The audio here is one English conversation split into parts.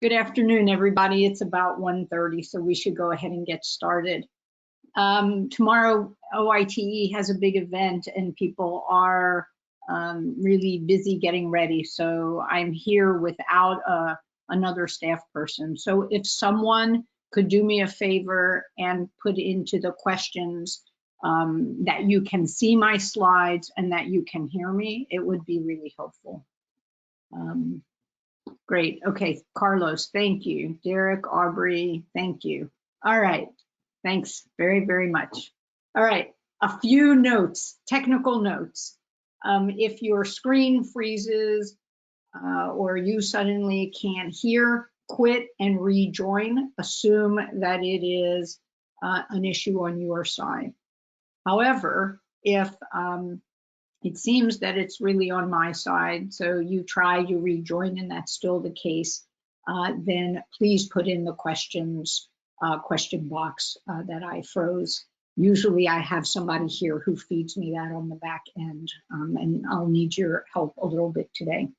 Good afternoon, everybody. It's about 1:30, so we should go ahead and get started. Tomorrow, OITE has a big event and people are really busy getting ready. So I'm here without another staff person. So if someone could do me a favor and put into the questions that you can see my slides and that you can hear me, it would be really helpful. Great. Okay, Carlos, thank you. Derek, Aubrey, thank you. All right. Thanks very, very much. All right. A few notes, technical notes. If your screen freezes or you suddenly can't hear, quit and rejoin. Assume that it is an issue on your side. However, if it seems that it's really on my side, so you try, you rejoin, and that's still the case, then please put in the questions, question box that I froze. Usually I have somebody here who feeds me that on the back end, and I'll need your help a little bit today.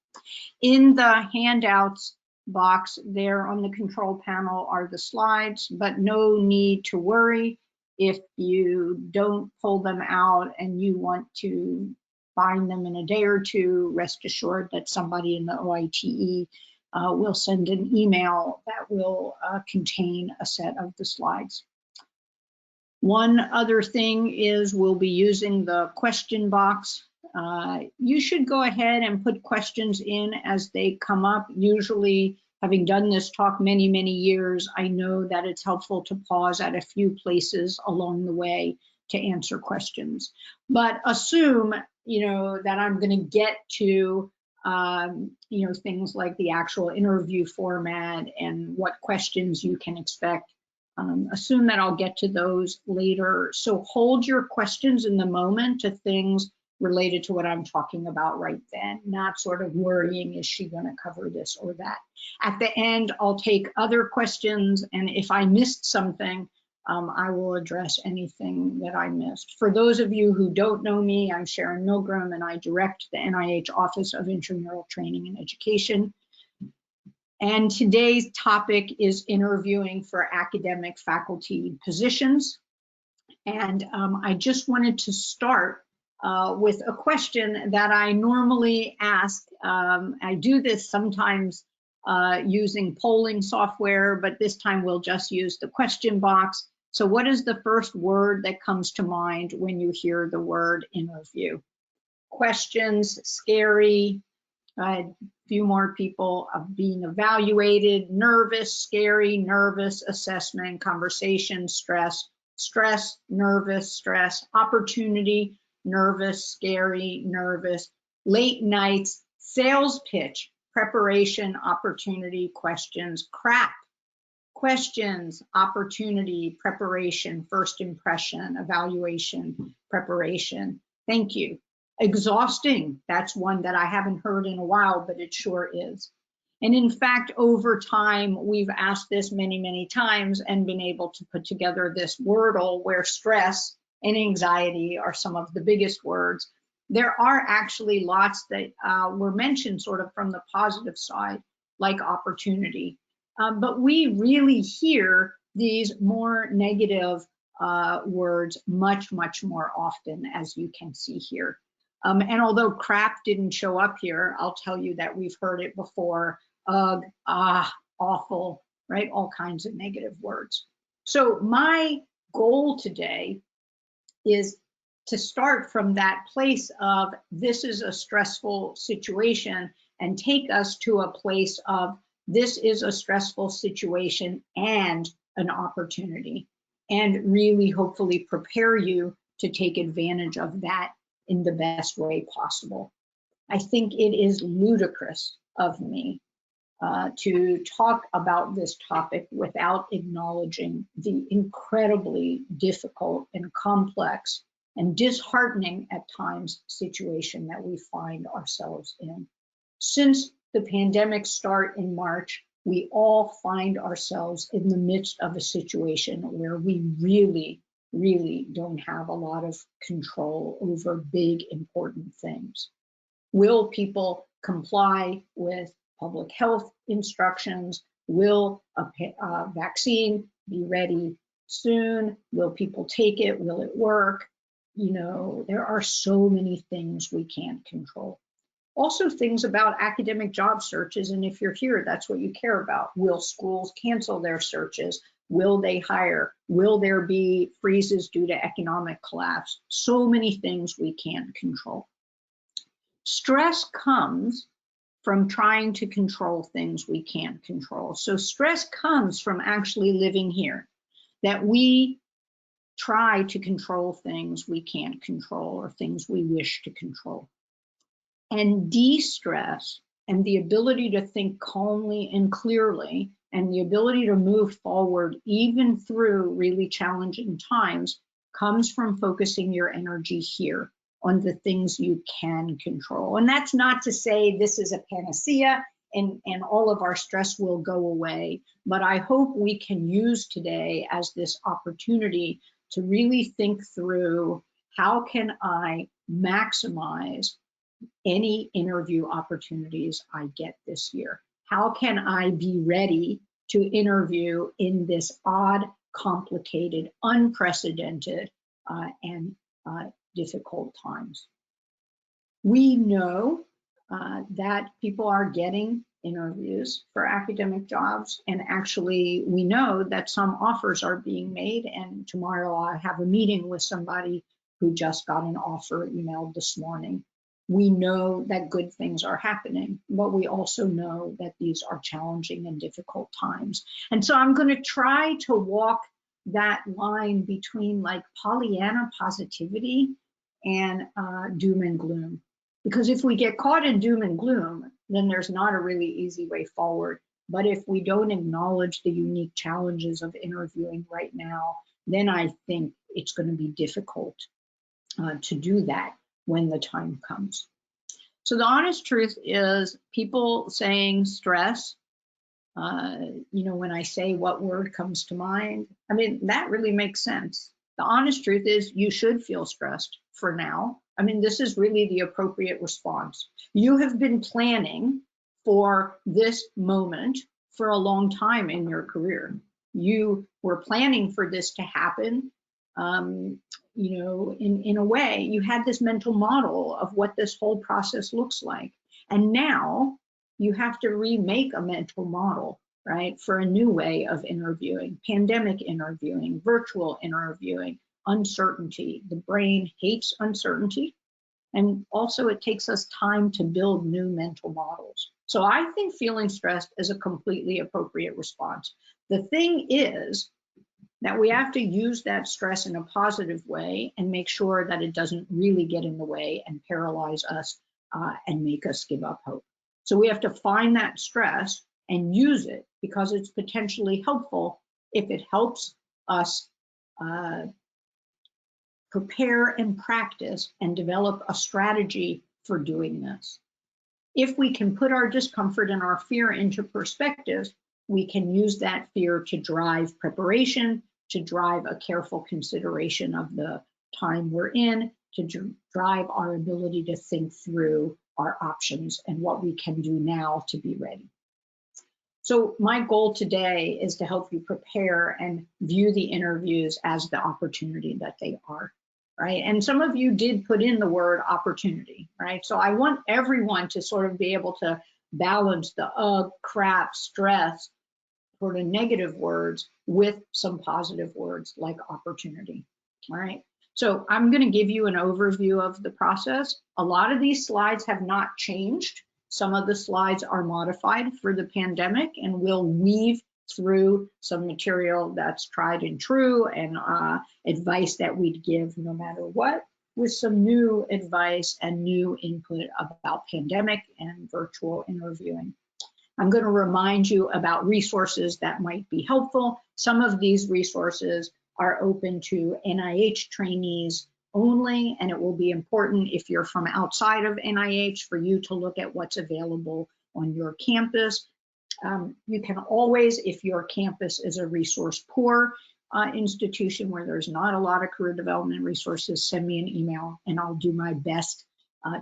In the handouts box there on the control panel are the slides, but no need to worry. If you don't pull them out and you want to find them in a day or two, rest assured that somebody in the OITE will send an email that will contain a set of the slides. One other thing is we'll be using the question box. You should go ahead and put questions in as they come up. Usually, having done this talk many, many years, I know that it's helpful to pause at a few places along the way to answer questions. But assume, that I'm going to get to, things like the actual interview format and what questions you can expect. Assume that I'll get to those later. So hold your questions in the moment to things related to what I'm talking about right then, not sort of worrying, is she going to cover this or that? At the end, I'll take other questions, and if I missed something, I will address anything that I missed. For those of you who don't know me, I'm Sharon Milgram, and I direct the NIH Office of Intramural Training and Education. And today's topic is interviewing for academic faculty positions. And I just wanted to start with a question that I normally ask. I do this sometimes using polling software, but this time we'll just use the question box. So what is the first word that comes to mind when you hear the word interview? Questions, scary, a few more people of being evaluated, nervous, scary, nervous, assessment, conversation, stress, stress, nervous, stress, opportunity, nervous, scary, nervous, late nights, sales pitch, preparation, opportunity, questions, crap, questions, opportunity, preparation, first impression, evaluation, preparation, thank you. Exhausting, that's one that I haven't heard in a while, but it sure is. And in fact, over time, we've asked this many, many times and been able to put together this wordle where stress and anxiety are some of the biggest words. There are actually lots that were mentioned sort of from the positive side, like opportunity. But we really hear these more negative words much, much more often, as you can see here. And although crap didn't show up here, I'll tell you that we've heard it before. Ugh, awful, right? All kinds of negative words. So my goal today is to start from that place of this is a stressful situation and take us to a place of this is a stressful situation and an opportunity, and really hopefully prepare you to take advantage of that in the best way possible. I think it is ludicrous of me to talk about this topic without acknowledging the incredibly difficult and complex and disheartening at times situation that we find ourselves in. Since the pandemic start in March, we all find ourselves in the midst of a situation where we really don't have a lot of control over big, important things. Will people comply with public health instructions? Will a vaccine be ready soon? Will people take it? Will it work? You know, there are so many things we can't control. Also things about academic job searches, and if you're here, that's what you care about. Will schools cancel their searches? Will they hire? Will there be freezes due to economic collapse? So many things we can't control. Stress comes from trying to control things we can't control. So stress comes from actually living here, that we try to control things we can't control or things we wish to control. And de-stress and the ability to think calmly and clearly and the ability to move forward even through really challenging times comes from focusing your energy here on the things you can control. And that's not to say this is a panacea and all of our stress will go away, but I hope we can use today as this opportunity to really think through, how can I maximize any interview opportunities I get this year? How can I be ready to interview in this odd, complicated, unprecedented, and difficult times? We know that people are getting interviews for academic jobs, and actually we know that some offers are being made, and tomorrow I have a meeting with somebody who just got an offer emailed this morning. We know that good things are happening, but we also know that these are challenging and difficult times. And so I'm going to try to walk that line between like Pollyanna positivity and doom and gloom. Because if we get caught in doom and gloom, then there's not a really easy way forward. But if we don't acknowledge the unique challenges of interviewing right now, then I think it's going to be difficult to do that when the time comes. So the honest truth is, people saying stress, you know, when I say what word comes to mind, I mean, that really makes sense. The honest truth is you should feel stressed for now. I mean, this is really the appropriate response. You have been planning for this moment for a long time in your career. You were planning for this to happen. You know, in a way, you had this mental model of what this whole process looks like. And now you have to remake a mental model, right, for a new way of interviewing, pandemic interviewing, virtual interviewing, uncertainty. The brain hates uncertainty. And also it takes us time to build new mental models. So I think feeling stressed is a completely appropriate response. The thing is that we have to use that stress in a positive way and make sure that it doesn't really get in the way and paralyze us and make us give up hope. So we have to find that stress and use it because it's potentially helpful if it helps us prepare and practice and develop a strategy for doing this. If we can put our discomfort and our fear into perspective, we can use that fear to drive preparation, to drive a careful consideration of the time we're in, to drive our ability to think through our options and what we can do now to be ready. So my goal today is to help you prepare and view the interviews as the opportunity that they are, right? And some of you did put in the word opportunity, right? So I want everyone to sort of be able to balance the crap, stress, sort of negative words with some positive words like opportunity, all right? So I'm going to give you an overview of the process. A lot of these slides have not changed. Some of the slides are modified for the pandemic, and we'll weave through some material that's tried and true and advice that we'd give no matter what, with some new advice and new input about pandemic and virtual interviewing. I'm going to remind you about resources that might be helpful. Some of these resources are open to NIH trainees only, and it will be important if you're from outside of NIH for you to look at what's available on your campus. You can always, if your campus is a resource poor institution where there's not a lot of career development resources, send me an email and I'll do my best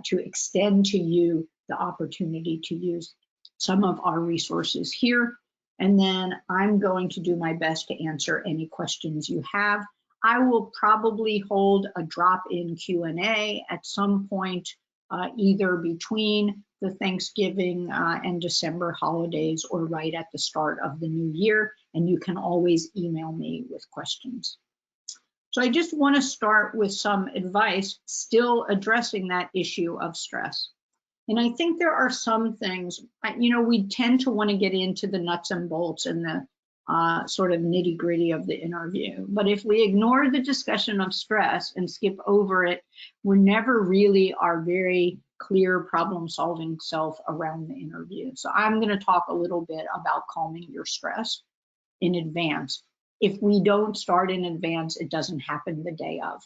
to extend to you the opportunity to use some of our resources here. And then I'm going to do my best to answer any questions you have. I will probably hold a drop-in Q&A at some point, either between the Thanksgiving and December holidays or right at the start of the new year. And you can always email me with questions. So I just want to start with some advice, still addressing that issue of stress. And I think there are some things, we tend to want to get into the nuts and bolts and the sort of nitty gritty of the interview. But if we ignore the discussion of stress and skip over it, we're never really our very clear problem solving self around the interview. So I'm going to talk a little bit about calming your stress in advance. If we don't start in advance, it doesn't happen the day of.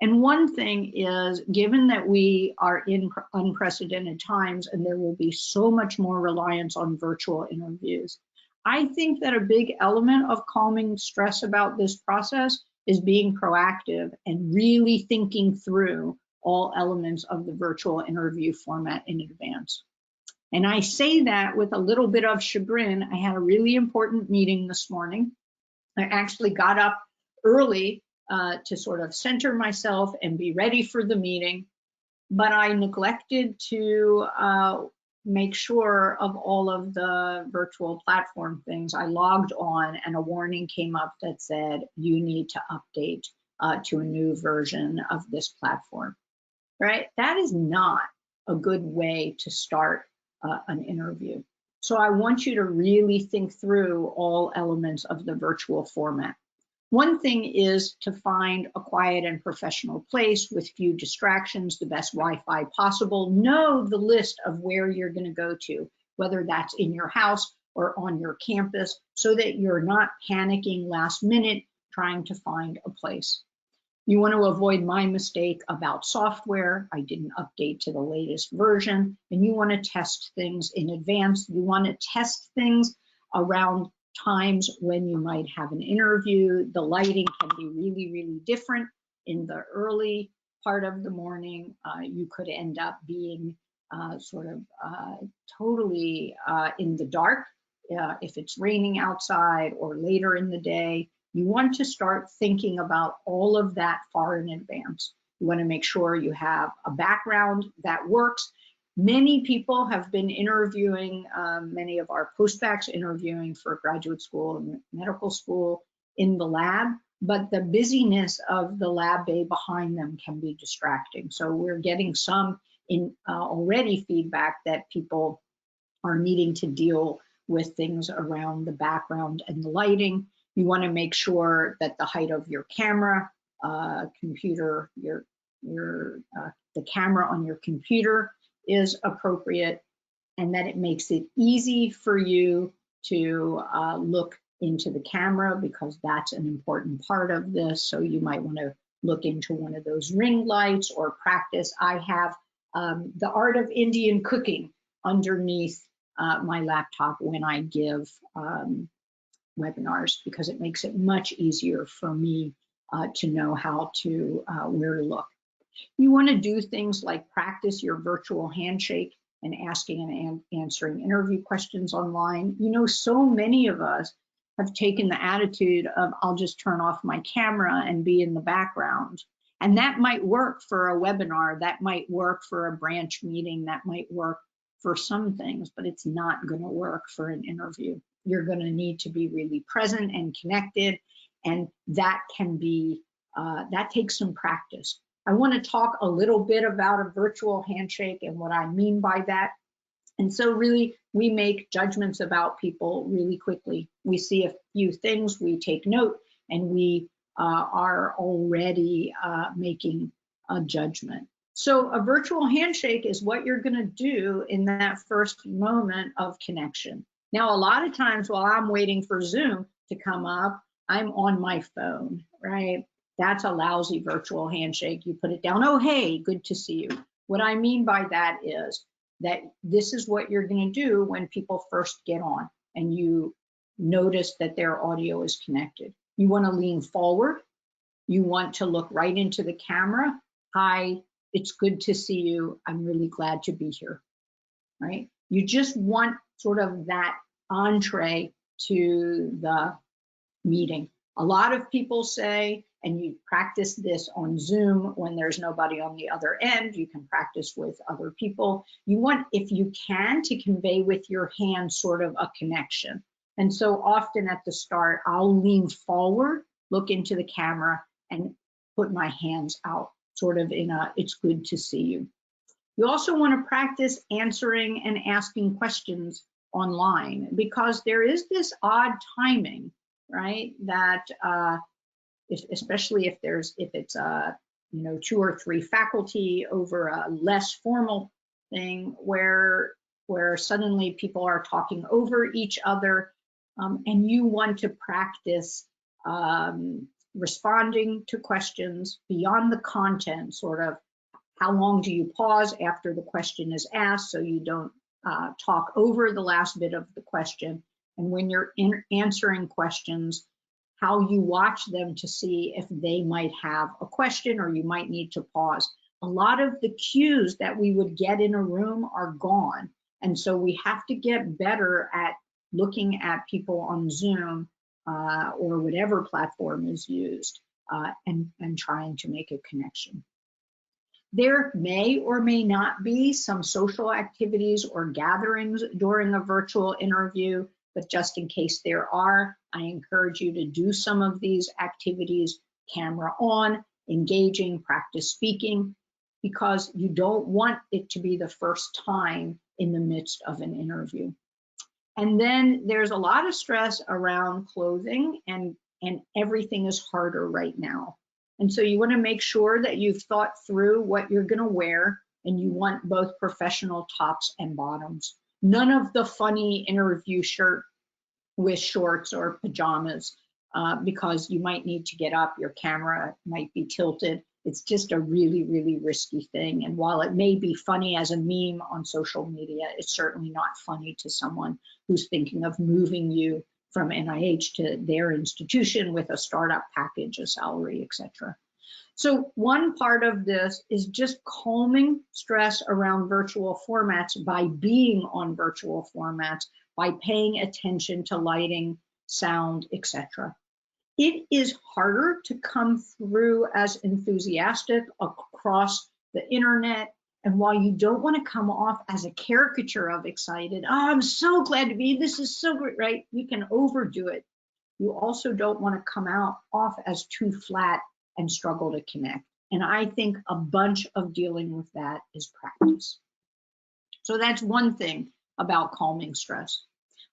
And one thing is, given that we are in unprecedented times and there will be so much more reliance on virtual interviews, I think that a big element of calming stress about this process is being proactive and really thinking through all elements of the virtual interview format in advance. And I say that with a little bit of chagrin. I had a really important meeting this morning. I actually got up early to sort of center myself and be ready for the meeting, but I neglected to make sure of all of the virtual platform things. I logged on and a warning came up that said, you need to update to a new version of this platform, right? That is not a good way to start an interview. So I want you to really think through all elements of the virtual format. One thing is to find a quiet and professional place with few distractions, the best Wi-Fi possible. Know the list of where you're going to go to, whether that's in your house or on your campus, so that you're not panicking last minute trying to find a place. You want to avoid my mistake about software. I didn't update to the latest version, and you want to test things in advance. You want to test things around times when you might have an interview. The lighting can be really, really different. In the early part of the morning, you could end up being totally in the dark if it's raining outside, or later in the day. You want to start thinking about all of that far in advance. You want to make sure you have a background that works. Many people have been interviewing, many of our postbacks interviewing for graduate school and medical school in the lab, but the busyness of the lab bay behind them can be distracting. So we're getting some already feedback that people are needing to deal with things around the background and the lighting. You want to make sure that the height of your camera, computer, the camera on your computer is appropriate, and that it makes it easy for you to look into the camera, because that's an important part of this. So you might want to look into one of those ring lights or practice. I have the Art of Indian Cooking underneath my laptop when I give webinars, because it makes it much easier for me to know how to where to look. You want to do things like practice your virtual handshake and asking and answering interview questions online. So many of us have taken the attitude of, I'll just turn off my camera and be in the background. And that might work for a webinar, that might work for a branch meeting, that might work for some things, but it's not going to work for an interview. You're going to need to be really present and connected, and that can be, that takes some practice. I want to talk a little bit about a virtual handshake and what I mean by that. And so really, we make judgments about people really quickly. We see a few things, we take note, and we are already making a judgment. So a virtual handshake is what you're going to do in that first moment of connection. Now, a lot of times while I'm waiting for Zoom to come up, I'm on my phone, right? That's a lousy virtual handshake. You put it down, oh, hey, good to see you. What I mean by that is that this is what you're going to do when people first get on and you notice that their audio is connected. You want to lean forward. You want to look right into the camera. Hi, it's good to see you. I'm really glad to be here, right? You just want sort of that entree to the meeting. A lot of people say, and you practice this on Zoom when there's nobody on the other end, you can practice with other people. You want, if you can, to convey with your hand sort of a connection. And so often at the start, I'll lean forward, look into the camera, and put my hands out, sort of in a, it's good to see you. You also want to practice answering and asking questions online, because there is this odd timing, right? That especially if it's 2 or 3 faculty over a less formal thing where suddenly people are talking over each other, and you want to practice responding to questions beyond the content, sort of how long do you pause after the question is asked so you don't talk over the last bit of the question, and when you're answering questions, how you watch them to see if they might have a question or you might need to pause. A lot of the cues that we would get in a room are gone, and so we have to get better at looking at people on Zoom or whatever platform is used and trying to make a connection. There may or may not be some social activities or gatherings during a virtual interview, but just in case there are, I encourage you to do some of these activities, camera on, engaging, practice speaking, because you don't want it to be the first time in the midst of an interview. And then there's a lot of stress around clothing, and everything is harder right now. And so you want to make sure that you've thought through what you're going to wear, and you want both professional tops and bottoms. None of the funny interview shirt with shorts or pajamas, because you might need to get up, your camera might be tilted. It's just a really, really risky thing. And while it may be funny as a meme on social media, it's certainly not funny to someone who's thinking of moving you from NIH to their institution with a startup package, a salary, etc. So one part of this is just calming stress around virtual formats by being on virtual formats, by paying attention to lighting, sound, etc. It is harder to come through as enthusiastic across the internet. And while you don't want to come off as a caricature of excited, oh, I'm so glad to be, this is so great, right? You can overdo it. You also don't want to come off as too flat and struggle to connect. And I think a bunch of dealing with that is practice. So that's one thing about calming stress.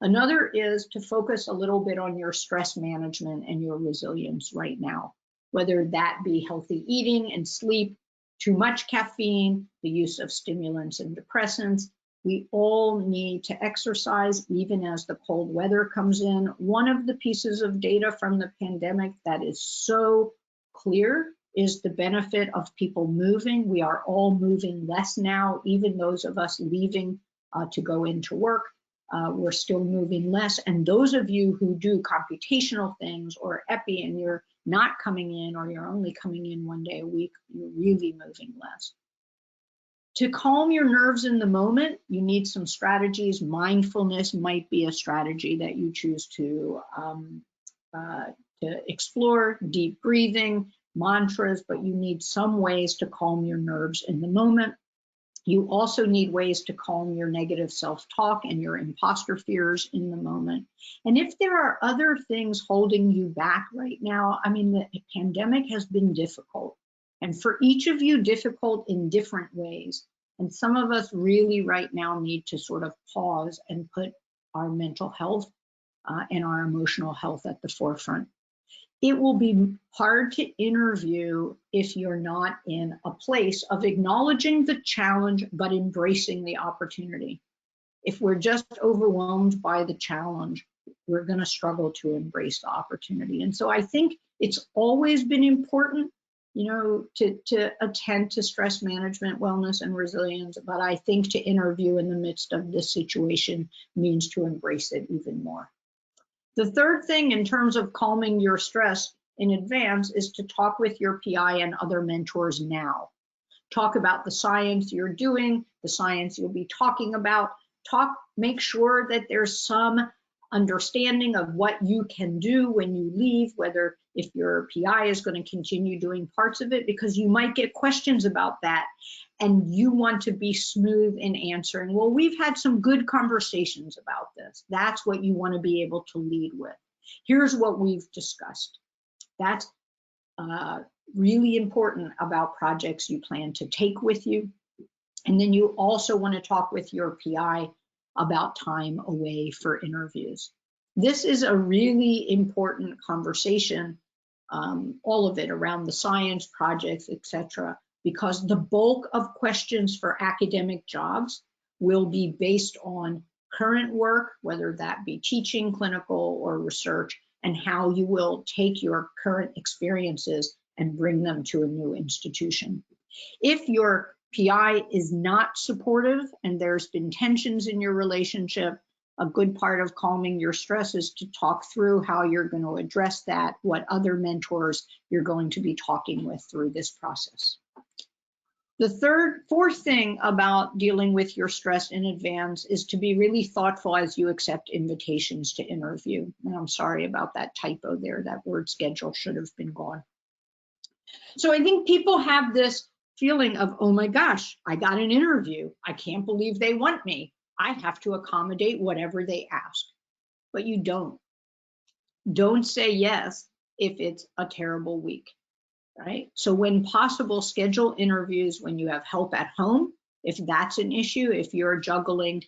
Another is to focus a little bit on your stress management and your resilience right now, whether that be healthy eating and sleep, too much caffeine, the use of stimulants and depressants. We all need to exercise even as the cold weather comes in. One of the pieces of data from the pandemic that is so clear is the benefit of people moving. We are all moving less now, even those of us leaving to go into work. We're still moving less. And those of you who do computational things or epi and you're not coming in, or you're only coming in 1 day a week, you're really moving less. To calm your nerves in the moment, you need some strategies. Mindfulness might be a strategy that you choose to explore, deep breathing, mantras, but you need some ways to calm your nerves in the moment. You also need ways to calm your negative self-talk and your imposter fears in the moment. And if there are other things holding you back right now, I mean, the pandemic has been difficult, and for each of you, difficult in different ways. And some of us really right now need to sort of pause and put our mental health and our emotional health at the forefront. It will be hard to interview if you're not in a place of acknowledging the challenge, but embracing the opportunity. If we're just overwhelmed by the challenge, we're going to struggle to embrace the opportunity. And so I think it's always been important, to attend to stress management, wellness, and resilience. But I think to interview in the midst of this situation means to embrace it even more. The third thing in terms of calming your stress in advance is to talk with your PI and other mentors now. Talk about the science you're doing, the science you'll be talking about. Make sure that there's some understanding of what you can do when you leave, whether if your PI is going to continue doing parts of it, because you might get questions about that and you want to be smooth in answering. Well, we've had some good conversations about this. That's what you want to be able to lead with. Here's what we've discussed. That's really important about projects you plan to take with you. And then you also want to talk with your PI about time away for interviews. This is a really important conversation, all of it around the science, projects, etc., because the bulk of questions for academic jobs will be based on current work, whether that be teaching, clinical, or research, and how you will take your current experiences and bring them to a new institution. If your PI is not supportive and there's been tensions in your relationship, a good part of calming your stress is to talk through how you're going to address that, what other mentors you're going to be talking with through this process. The fourth thing about dealing with your stress in advance is to be really thoughtful as you accept invitations to interview. And I'm sorry about that typo there. That word schedule should have been gone. So I think people have this feeling of, oh my gosh, I got an interview. I can't believe they want me. I have to accommodate whatever they ask. But you don't. Don't say yes if it's a terrible week. Right? So when possible, schedule interviews when you have help at home. If that's an issue, if you're juggling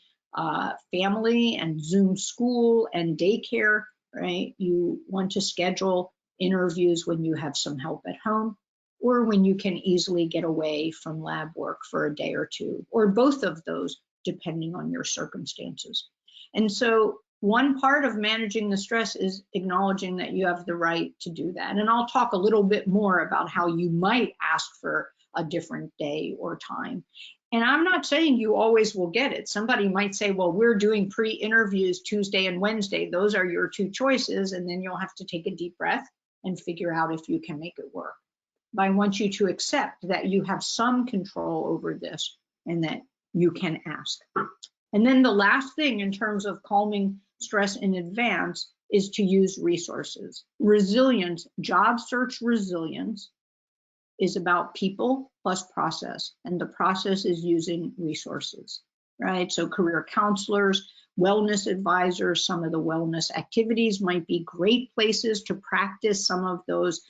family and Zoom school and daycare, right? You want to schedule interviews when you have some help at home or when you can easily get away from lab work for a day or two, or both of those, depending on your circumstances. And so one part of managing the stress is acknowledging that you have the right to do that. And I'll talk a little bit more about how you might ask for a different day or time. And I'm not saying you always will get it. Somebody might say, well, we're doing pre-interviews Tuesday and Wednesday. Those are your two choices. And then you'll have to take a deep breath and figure out if you can make it work. But I want you to accept that you have some control over this and that you can ask. And then the last thing in terms of calming stress in advance is to use resources. Resilience, job search resilience, is about people plus process, and the process is using resources, right? So career counselors, wellness advisors, some of the wellness activities might be great places to practice some of those,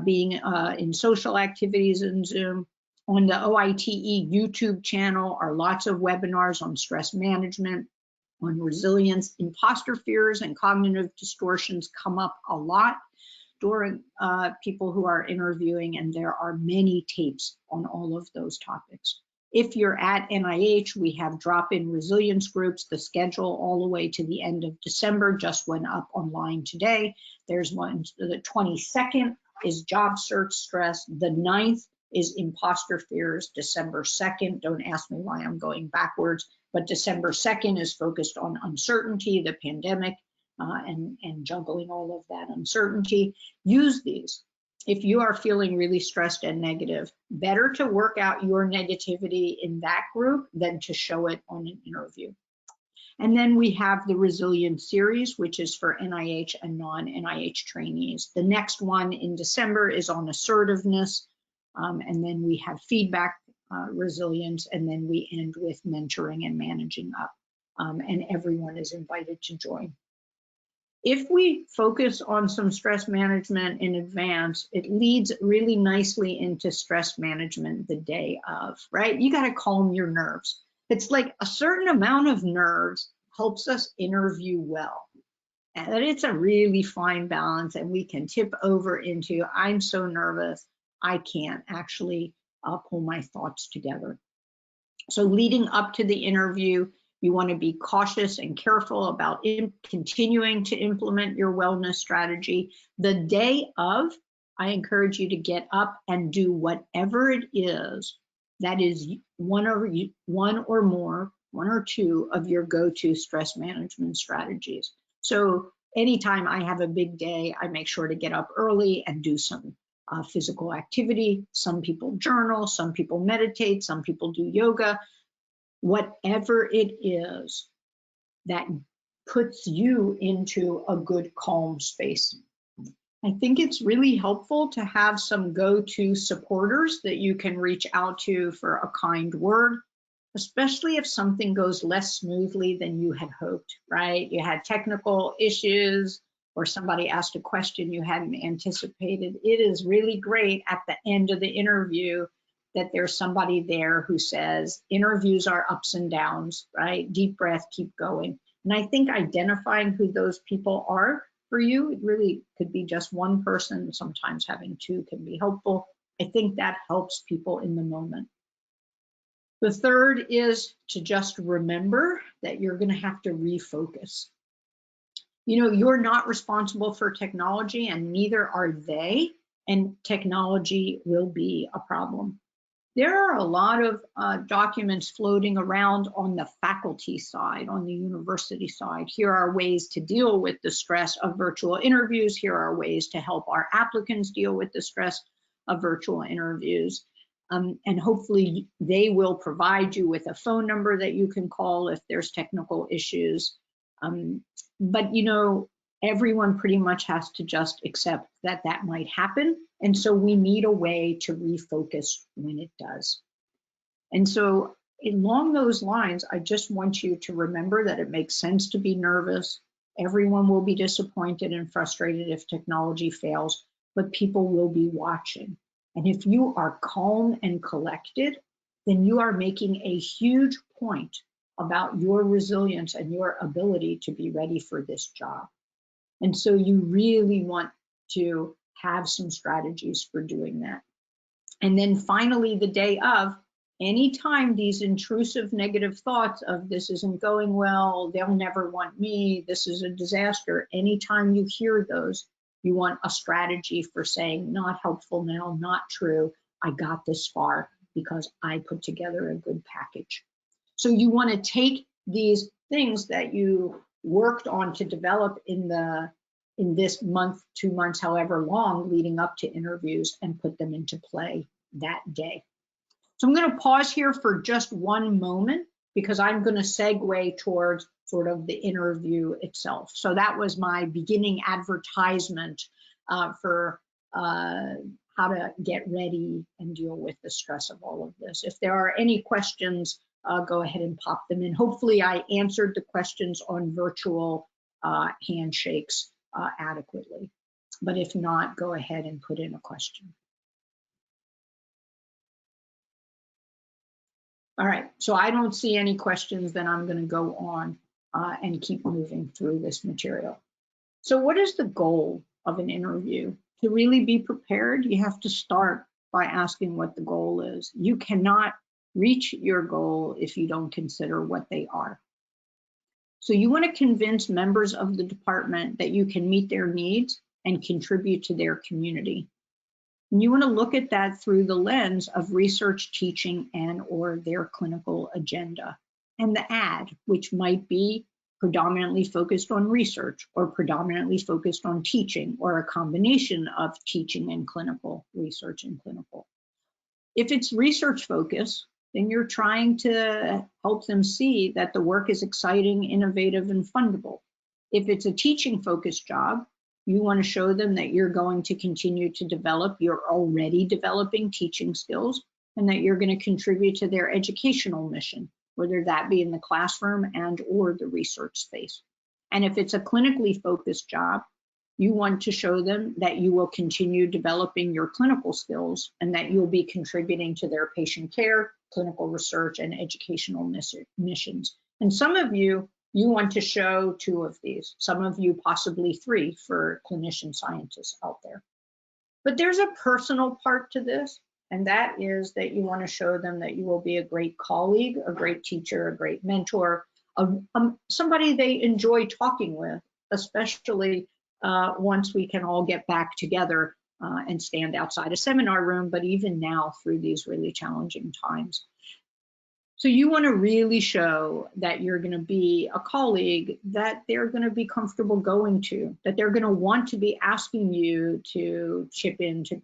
being in social activities in Zoom. On the OITE YouTube channel are lots of webinars on stress management, on resilience. Imposter fears and cognitive distortions come up a lot during people who are interviewing, and there are many tapes on all of those topics. If you're at NIH, we have drop-in resilience groups. The schedule all the way to the end of December just went up online today. There's one, the 22nd is job search stress. The 9th is imposter fears, December 2nd. Don't ask me why I'm going backwards, but December 2nd is focused on uncertainty, the pandemic, and juggling all of that uncertainty. Use these. If you are feeling really stressed and negative, better to work out your negativity in that group than to show it on an interview. And then we have the Resilience series, which is for NIH and non-NIH trainees. The next one in December is on assertiveness. And then we have feedback, resilience, and then we end with mentoring and managing up. And everyone is invited to join. If we focus on some stress management in advance, it leads really nicely into stress management the day of, right? You got to calm your nerves. It's like a certain amount of nerves helps us interview well. And it's a really fine balance, and we can tip over into, I'm so nervous, I can't actually pull my thoughts together. So leading up to the interview, you want to be cautious and careful about continuing to implement your wellness strategy. The day of, I encourage you to get up and do whatever it is that is one or two of your go-to stress management strategies. So anytime I have a big day, I make sure to get up early and do some physical activity. Some people journal, some people meditate, some people do yoga. Whatever it is that puts you into a good, calm space. I think it's really helpful to have some go-to supporters that you can reach out to for a kind word, especially if something goes less smoothly than you had hoped, right? You had technical issues or somebody asked a question you hadn't anticipated. It is really great at the end of the interview that there's somebody there who says, interviews are ups and downs, right? Deep breath, keep going. And I think identifying who those people are for you, it really could be just one person. Sometimes having two can be helpful. I think that helps people in the moment. The third is to just remember that you're going to have to refocus. You know, you're not responsible for technology and neither are they, and technology will be a problem. There are a lot of documents floating around on the faculty side, on the university side. Here are ways to deal with the stress of virtual interviews. Here are ways to help our applicants deal with the stress of virtual interviews. And hopefully they will provide you with a phone number that you can call if there's technical issues. But you know, everyone pretty much has to just accept that that might happen. And so we need a way to refocus when it does. And so along those lines, I just want you to remember that it makes sense to be nervous. Everyone will be disappointed and frustrated if technology fails, but people will be watching. And if you are calm and collected, then you are making a huge point about your resilience and your ability to be ready for this job. And so you really want to have some strategies for doing that. And then finally, the day of, anytime these intrusive negative thoughts of this isn't going well, they'll never want me, this is a disaster, anytime you hear those, you want a strategy for saying, not helpful now, not true, I got this far because I put together a good package. So you want to take these things that you worked on to develop in this month, 2 months, however long leading up to interviews, and put them into play that day. So I'm going to pause here for just one moment because I'm going to segue towards sort of the interview itself. So that was my beginning advertisement for how to get ready and deal with the stress of all of this. If there are any questions, go ahead and pop them in. Hopefully I answered the questions on virtual handshakes adequately. But if not, go ahead and put in a question. All right, so I don't see any questions, then I'm going to go on and keep moving through this material. So what is the goal of an interview? To really be prepared, you have to start by asking what the goal is. You cannot reach your goal if you don't consider what they are. So you want to convince members of the department that you can meet their needs and contribute to their community. And you want to look at that through the lens of research, teaching, and or their clinical agenda. And the ad, which might be predominantly focused on research or predominantly focused on teaching or a combination of teaching and clinical, research and clinical. If it's research focused, then you're trying to help them see that the work is exciting, innovative, and fundable. If it's a teaching focused job, you want to show them that you're going to continue to develop your already developing teaching skills and that you're going to contribute to their educational mission, whether that be in the classroom and or the research space. And if it's a clinically focused job, you want to show them that you will continue developing your clinical skills and that you'll be contributing to their patient care, clinical research, and educational missions. And some of you want to show 2 of these, some of you possibly 3 for clinician scientists out there. But there's a personal part to this, and that is that you want to show them that you will be a great colleague, a great teacher, a great mentor, somebody they enjoy talking with, especially once we can all get back together and stand outside a seminar room, but even now through these really challenging times. So you want to really show that you're going to be a colleague that they're going to be comfortable going to, that they're going to want to be asking you to chip in to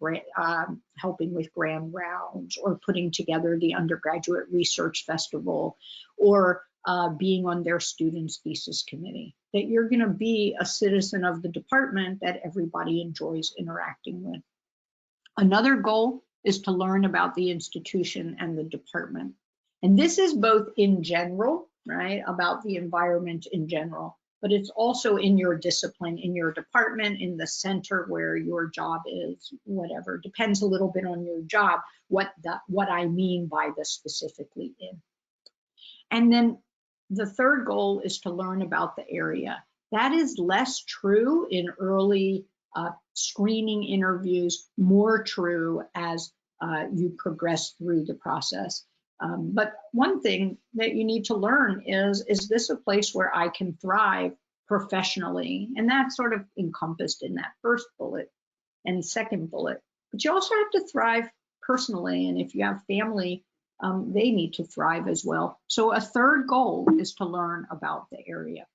helping with grand rounds or putting together the undergraduate research festival or being on their student's thesis committee, that you're going to be a citizen of the department that everybody enjoys interacting with. Another goal is to learn about the institution and the department. And this is both in general, right, about the environment in general, but it's also in your discipline, in your department, in the center where your job is, whatever. Depends a little bit on your job, what I mean by the specifically in. And then the third goal is to learn about the area. That is less true in early screening interviews, more true as you progress through the process. But one thing that you need to learn is this a place where I can thrive professionally? And that's sort of encompassed in that first bullet and second bullet. But you also have to thrive personally. And if you have family, they need to thrive as well. So a third goal is to learn about the area.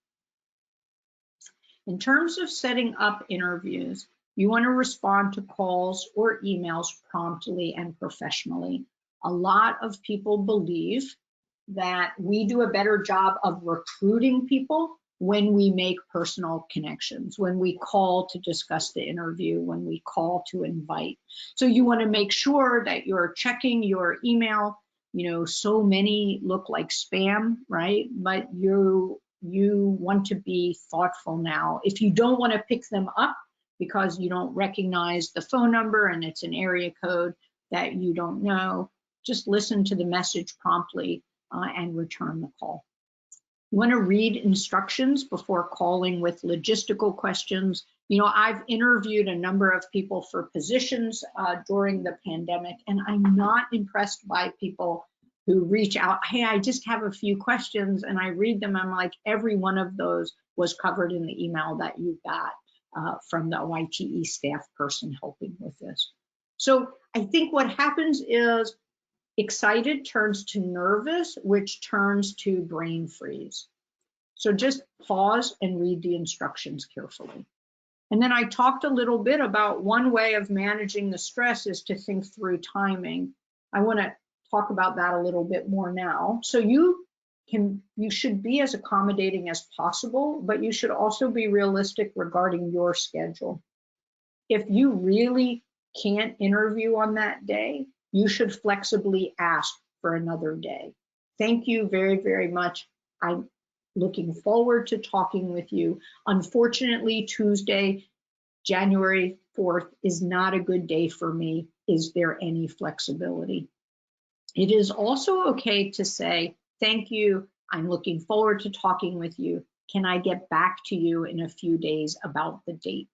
In terms of setting up interviews, you want to respond to calls or emails promptly and professionally. A lot of people believe that we do a better job of recruiting people when we make personal connections, when we call to discuss the interview, when we call to invite. So you want to make sure that you're checking your email. You know, so many look like spam, right? But you want to be thoughtful now. If you don't want to pick them up because you don't recognize the phone number and it's an area code that you don't know, just listen to the message promptly and return the call. You want to read instructions before calling with logistical questions. You know, I've interviewed a number of people for positions during the pandemic, and I'm not impressed by people who reach out, hey, I just have a few questions, and I read them. I'm like, every one of those was covered in the email that you got from the OITE staff person helping with this. So I think what happens is excited turns to nervous, which turns to brain freeze. So just pause and read the instructions carefully. And then I talked a little bit about one way of managing the stress is to think through timing. I want to talk about that a little bit more now. So you should be as accommodating as possible, but you should also be realistic regarding your schedule. If you really can't interview on that day, you should flexibly ask for another day. Thank you very, very much. I'm looking forward to talking with you. Unfortunately, Tuesday, January 4th is not a good day for me. Is there any flexibility? It is also okay to say, thank you. I'm looking forward to talking with you. Can I get back to you in a few days about the date?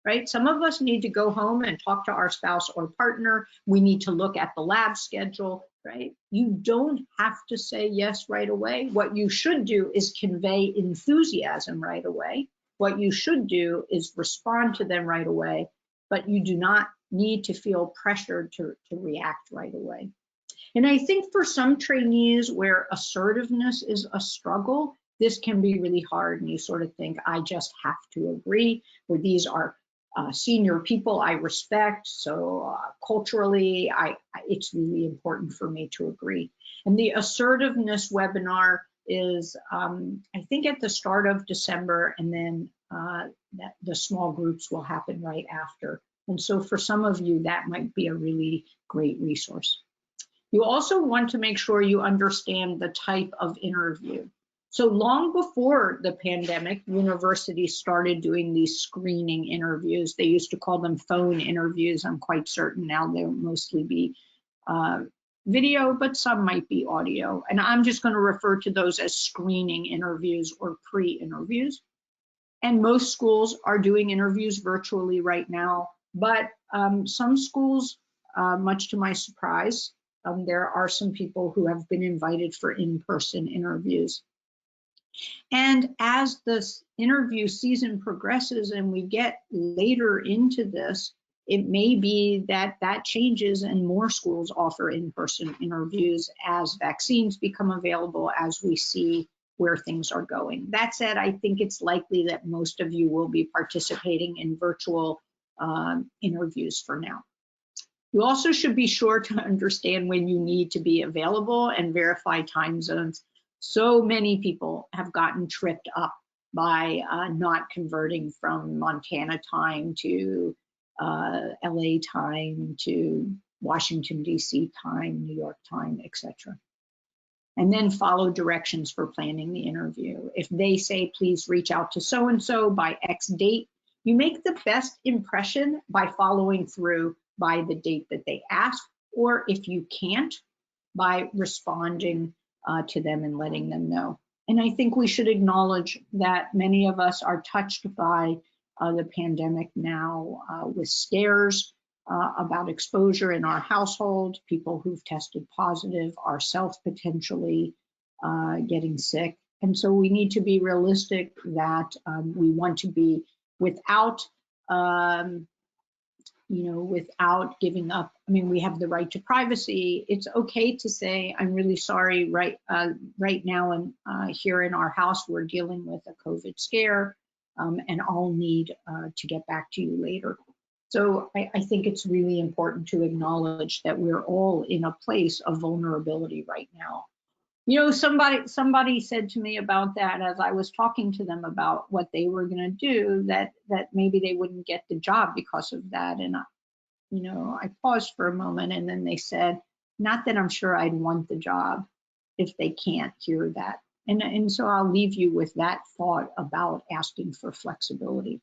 Right? Some of us need to go home and talk to our spouse or partner. We need to look at the lab schedule, right? You don't have to say yes right away. What you should do is convey enthusiasm right away. What you should do is respond to them right away, but you do not need to feel pressured to react right away. And I think for some trainees where assertiveness is a struggle, this can be really hard, and you sort of think, I just have to agree, or these are senior people I respect, so culturally, it's really important for me to agree. And the assertiveness webinar is, I think, at the start of December, and then the small groups will happen right after. And so for some of you, that might be a really great resource. You also want to make sure you understand the type of interview. So long before the pandemic, universities started doing these screening interviews. They used to call them phone interviews. I'm quite certain now they'll mostly be video, but some might be audio. And I'm just going to refer to those as screening interviews or pre-interviews. And most schools are doing interviews virtually right now, but some schools, much to my surprise, there are some people who have been invited for in-person interviews. And as this interview season progresses and we get later into this, it may be that that changes and more schools offer in-person interviews as vaccines become available, as we see where things are going. That said, I think it's likely that most of you will be participating in virtual interviews for now. You also should be sure to understand when you need to be available and verify time zones. So many people have gotten tripped up by not converting from Montana time to LA time to Washington, D.C. time, New York time, etc. And then follow directions for planning the interview. If they say, please reach out to so-and-so by X date, you make the best impression by following through by the date that they ask, or if you can't, by responding to them and letting them know. And I think we should acknowledge that many of us are touched by the pandemic now with scares about exposure in our household, people who've tested positive, ourselves potentially getting sick. And so we need to be realistic that we want to be without without giving up. I mean, we have the right to privacy. It's okay to say, I'm really sorry, right now and here in our house, we're dealing with a COVID scare, and I'll need to get back to you later. So I think it's really important to acknowledge that we're all in a place of vulnerability right now. You know, somebody said to me about that as I was talking to them about what they were going to do, that maybe they wouldn't get the job because of that. And I paused for a moment, and then they said, not that I'm sure I'd want the job if they can't hear that. And so I'll leave you with that thought about asking for flexibility.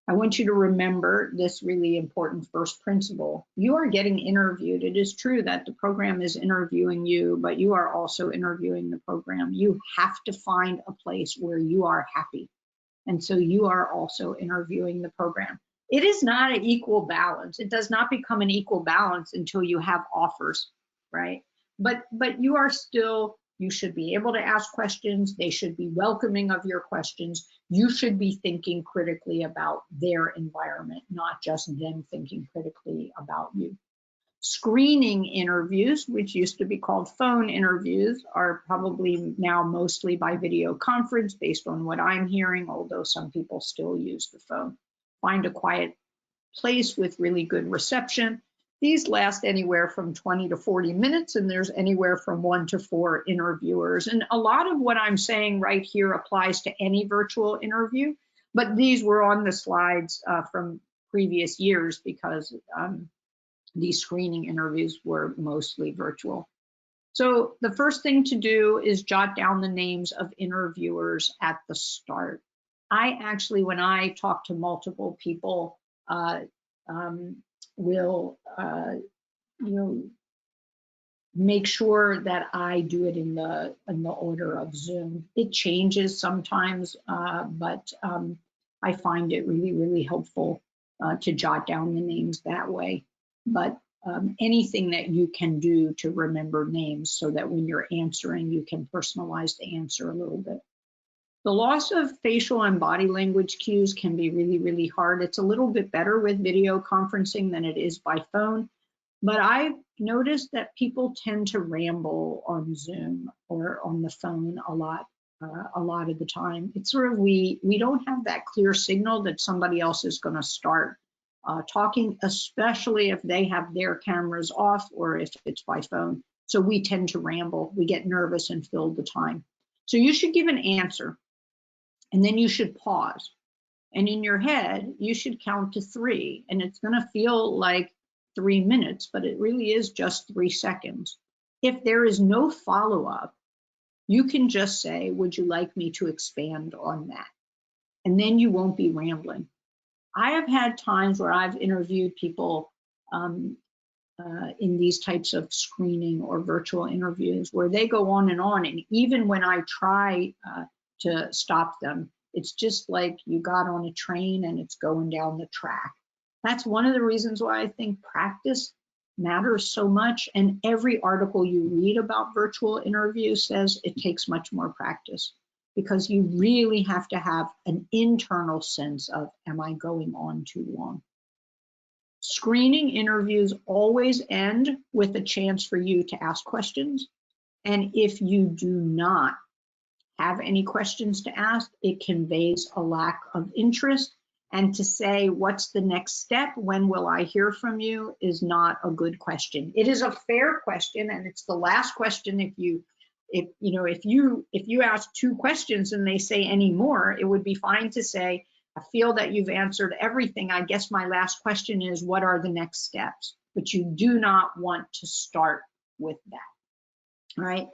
I want you to remember this really important first principle. You are getting interviewed. It is true that the program is interviewing you, but you are also interviewing the program. You have to find a place where you are happy. And so you are also interviewing the program. It is not an equal balance. It does not become an equal balance until you have offers, right? But you are still, you should be able to ask questions. They should be welcoming of your questions. You should be thinking critically about their environment, not just them thinking critically about you. Screening interviews, which used to be called phone interviews, are probably now mostly by video conference based on what I'm hearing, although some people still use the phone. Find a quiet place with really good reception. These last anywhere from 20 to 40 minutes, and there's anywhere from 1 to 4 interviewers. And a lot of what I'm saying right here applies to any virtual interview, but these were on the slides from previous years because these screening interviews were mostly virtual. So the first thing to do is jot down the names of interviewers at the start. I actually, when I talk to multiple people, will make sure that I do it in the order of Zoom. It changes sometimes, but I find it really, really helpful to jot down the names that way. But anything that you can do to remember names so that when you're answering, you can personalize the answer a little bit. The loss of facial and body language cues can be really, really hard. It's a little bit better with video conferencing than it is by phone, but I've noticed that people tend to ramble on Zoom or on the phone a lot of the time. It's sort of, we don't have that clear signal that somebody else is going to start talking, especially if they have their cameras off or if it's by phone. So we tend to ramble. We get nervous and fill the time. So you should give an answer. And then you should pause. And in your head, you should count to 3. And it's going to feel like 3 minutes, but it really is just 3 seconds. If there is no follow-up, you can just say, would you like me to expand on that? And then you won't be rambling. I have had times where I've interviewed people in these types of screening or virtual interviews where they go on, and even when I try to stop them, it's just like you got on a train and it's going down the track. That's one of the reasons why I think practice matters so much, and every article you read about virtual interviews says it takes much more practice, because you really have to have an internal sense of, am I going on too long? Screening interviews always end with a chance for you to ask questions, and if you do not have any questions to ask, it conveys a lack of interest. And to say, what's the next step? When will I hear from you? Is not a good question. It is a fair question, and it's the last question if you ask 2 questions and they say any more, it would be fine to say, I feel that you've answered everything. I guess my last question is, what are the next steps? But you do not want to start with that. All right.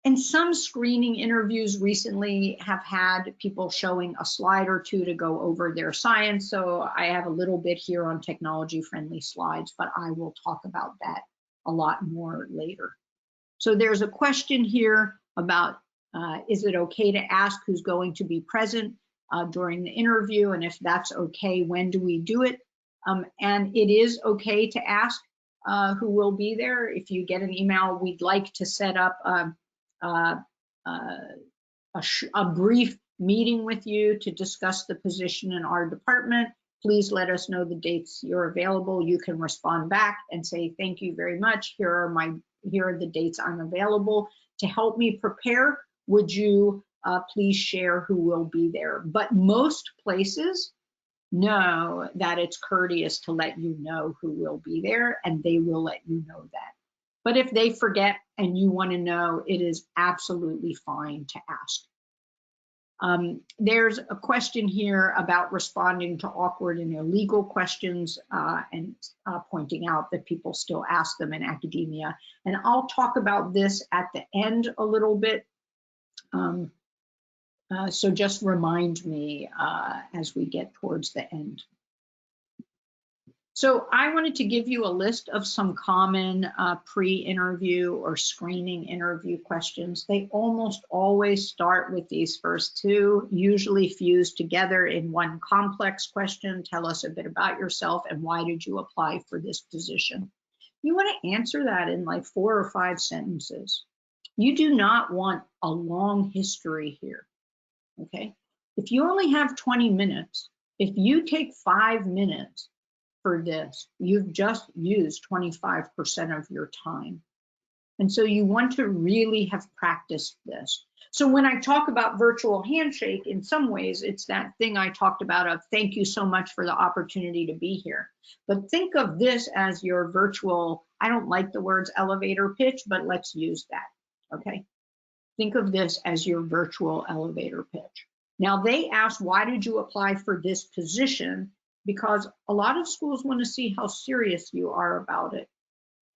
And some screening interviews recently have had people showing a slide or 2 to go over their science. So I have a little bit here on technology friendly slides, but I will talk about that a lot more later. So there's a question here about, is it okay to ask who's going to be present during the interview? And if that's okay, when do we do it? And it is okay to ask who will be there. If you get an email, we'd like to set up a brief meeting with you to discuss the position in our department. Please let us know the dates you're available. You can respond back and say, thank you very much. Here are the dates I'm available. To help me prepare, would you please share who will be there? But most places know that it's courteous to let you know who will be there, and they will let you know that. But if they forget and you want to know, it is absolutely fine to ask. There's a question here about responding to awkward and illegal questions and pointing out that people still ask them in academia. And I'll talk about this at the end a little bit. So just remind me as we get towards the end. So I wanted to give you a list of some common pre-interview or screening interview questions. They almost always start with these first 2, usually fused together in one complex question. Tell us a bit about yourself and why did you apply for this position? You want to answer that in like 4 or 5 sentences. You do not want a long history here, okay? If you only have 20 minutes, if you take 5 minutes for this, you've just used 25% of your time. And so you want to really have practiced this. So when I talk about virtual handshake, in some ways, it's that thing I talked about of thank you so much for the opportunity to be here. But think of this as your virtual, I don't like the words elevator pitch, but let's use that, okay? Think of this as your virtual elevator pitch. Now they ask, why did you apply for this position? Because a lot of schools want to see how serious you are about it.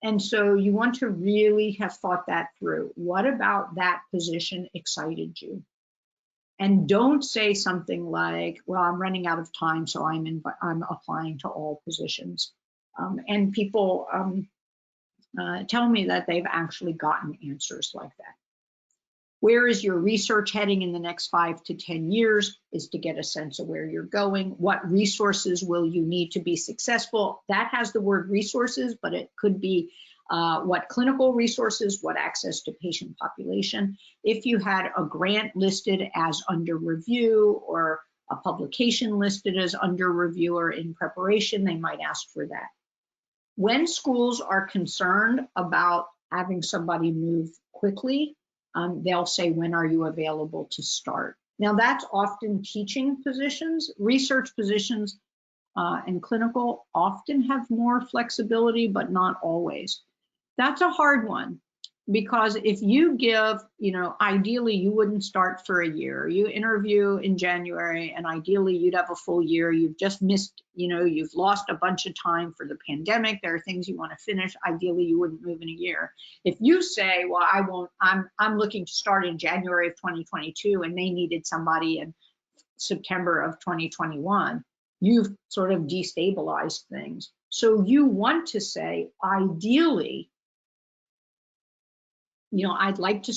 And so you want to really have thought that through. What about that position excited you? And don't say something like, well, I'm running out of time, so I'm applying to all positions. And people tell me that they've actually gotten answers like that. Where is your research heading in the next 5 to 10 years is to get a sense of where you're going. What resources will you need to be successful? That has the word resources, but it could be what clinical resources, what access to patient population. If you had a grant listed as under review or a publication listed as under review or in preparation, they might ask for that. When schools are concerned about having somebody move quickly, they'll say, when are you available to start? Now that's often teaching positions. Research positions and clinical often have more flexibility, but not always. That's a hard one, because if you give, ideally you wouldn't start for a year. You interview in January and ideally you'd have a full year. You've just missed, you've lost a bunch of time for the pandemic. There are things you want to finish. Ideally you wouldn't move in a year. If you say, well, I won't, I'm looking to start in January of 2022 and they needed somebody in September of 2021, you've sort of destabilized things. So you want to say, ideally, I'd like to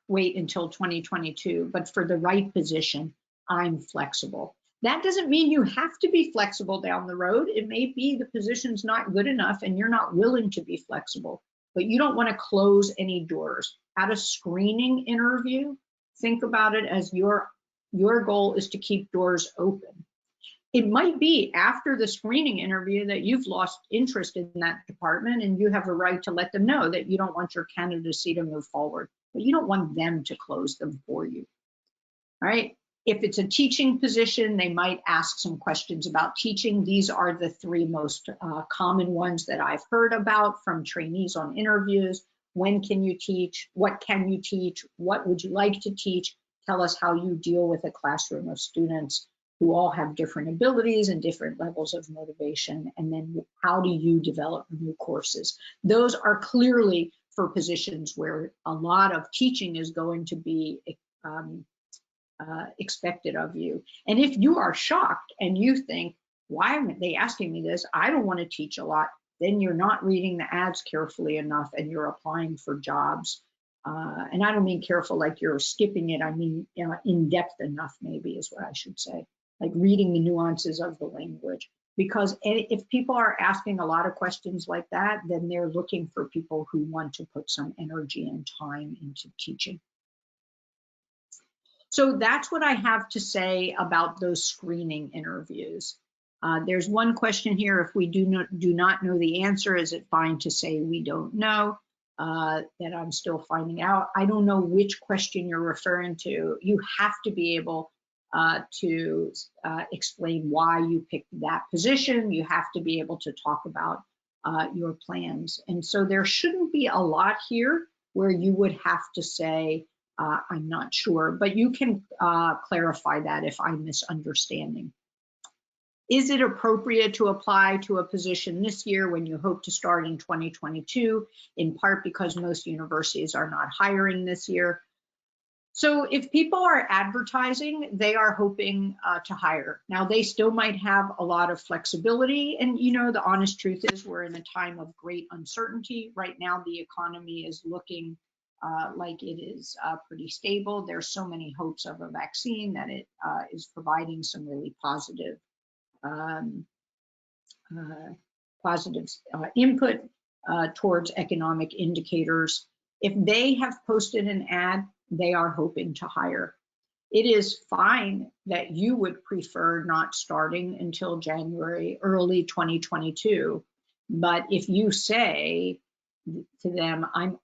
wait until 2022, but for the right position, I'm flexible. That doesn't mean you have to be flexible down the road. It may be the position's not good enough and you're not willing to be flexible, but you don't want to close any doors. At a screening interview, think about it as your goal is to keep doors open. It might be after the screening interview that you've lost interest in that department and you have a right to let them know that you don't want your candidacy to move forward, but you don't want them to close them for you. All right. If it's a teaching position, they might ask some questions about teaching. These are the 3 most common ones that I've heard about from trainees on interviews. when can you teach, what can you teach, what would you like to teach, tell us how you deal with a classroom of students who all have different abilities and different levels of motivation, and then how do you develop new courses. Those are clearly for positions where a lot of teaching is going to be expected of you. And if you are shocked and you think, why aren't they asking me this? I don't want to teach a lot. Then you're not reading the ads carefully enough and you're applying for jobs. And I don't mean careful like you're skipping it. I mean, in depth enough, maybe is what I should say, like reading the nuances of the language. Because if people are asking a lot of questions like that, then they're looking for people who want to put some energy and time into teaching. So that's what I have to say about those screening interviews. There's one question here. If we do not know the answer, is it fine to say we don't know? That I'm still finding out. I don't know which question you're referring to. You have to be able to explain why you picked that position. You have to be able to talk about your plans. And so there shouldn't be a lot here where you would have to say, I'm not sure, but you can clarify that if I'm misunderstanding. Is it appropriate to apply to a position this year when you hope to start in 2022, in part because most universities are not hiring this year? So if people are advertising, they are hoping to hire. Now, they still might have a lot of flexibility. And, you know, the honest truth is we're in a time of great uncertainty. Right now, the economy is looking like it is pretty stable. There's so many hopes of a vaccine that it is providing some really positive input towards economic indicators. If they have posted an ad, they are hoping to hire. It is fine that you would prefer not starting until January, early 2022. But if you say to them, I'm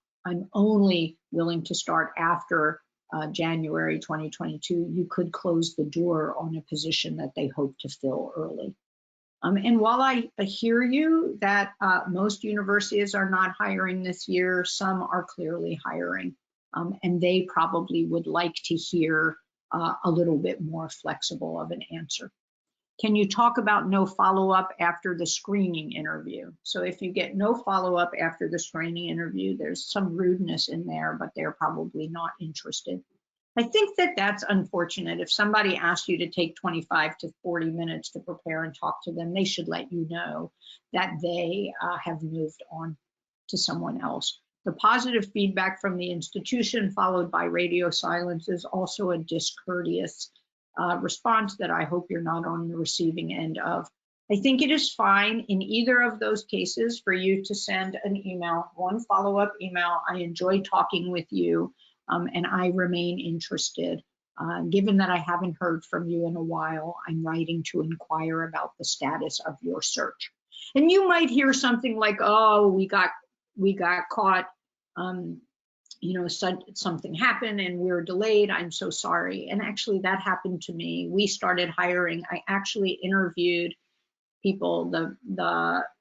only willing to start after January 2022, you could close the door on a position that they hope to fill early. And while I hear you that most universities are not hiring this year, some are clearly hiring, and they probably would like to hear a little bit more flexible of an answer. Can you talk about no follow-up after the screening interview? So if you get no follow-up after the screening interview, there's some rudeness in there, but they're probably not interested. I think that that's unfortunate. If somebody asks you to take 25 to 40 minutes to prepare and talk to them, they should let you know that they have moved on to someone else. The positive feedback from the institution followed by radio silence is also a discourteous response that I hope you're not on the receiving end of. I think it is fine in either of those cases for you to send an email, one follow-up email. I enjoy talking with you. And I remain interested. Given that I haven't heard from you in a while, I'm writing to inquire about the status of your search. And you might hear something like, oh, we got caught, you know, something happened and we're delayed, I'm so sorry. And actually that happened to me. We started hiring. I actually interviewed people,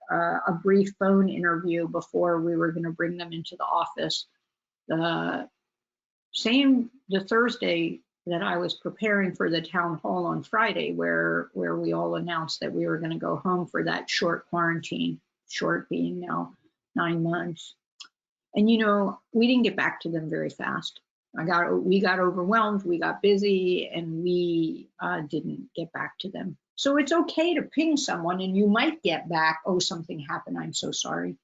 a brief phone interview before we were gonna bring them into the office. The Thursday that I was preparing for the town hall on Friday, where we all announced that we were going to go home for that short quarantine, short being now 9 months. And you know, we didn't get back to them very fast. We got overwhelmed, we got busy, and we didn't get back to them. So it's okay to ping someone, and you might get back, oh, something happened, I'm so sorry.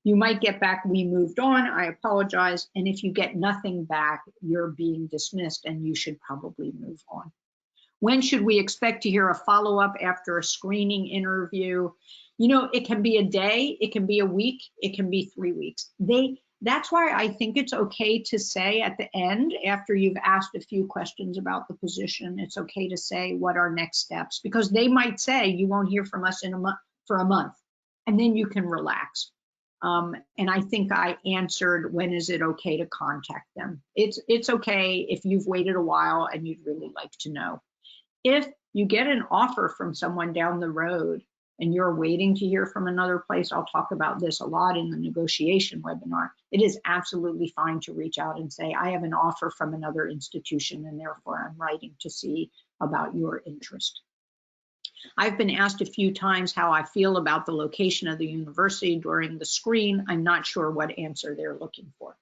You might get back, we moved on, I apologize. And if you get nothing back, you're being dismissed and you should probably move on. When should we expect to hear a follow-up after a screening interview? You know, it can be a day, it can be a week, it can be 3 weeks. That's why I think it's okay to say at the end, after you've asked a few questions about the position, it's okay to say what are next steps, because they might say you won't hear from us for a month, and then you can relax. And I think I answered, when is it okay to contact them? It's okay if you've waited a while and you'd really like to know. If you get an offer from someone down the road and you're waiting to hear from another place, I'll talk about this a lot in the negotiation webinar. It is absolutely fine to reach out and say, I have an offer from another institution and therefore I'm writing to see about your interest. I've been asked a few times how I feel about the location of the university during the screen. I'm not sure what answer they're looking for.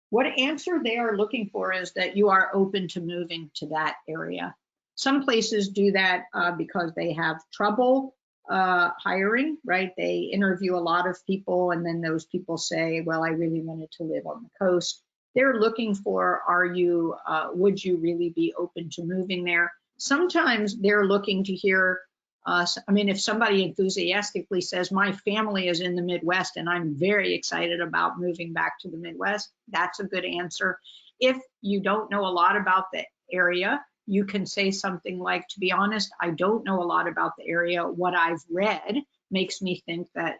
What answer they are looking for is that you are open to moving to that area. Some places do that because they have trouble hiring, right? They interview a lot of people and then those people say, well, I really wanted to live on the coast. They're looking for, would you really be open to moving there? Sometimes they're looking to hear, I mean, if somebody enthusiastically says, my family is in the Midwest and I'm very excited about moving back to the Midwest, that's a good answer. If you don't know a lot about the area, you can say something like, to be honest, I don't know a lot about the area. What I've read makes me think that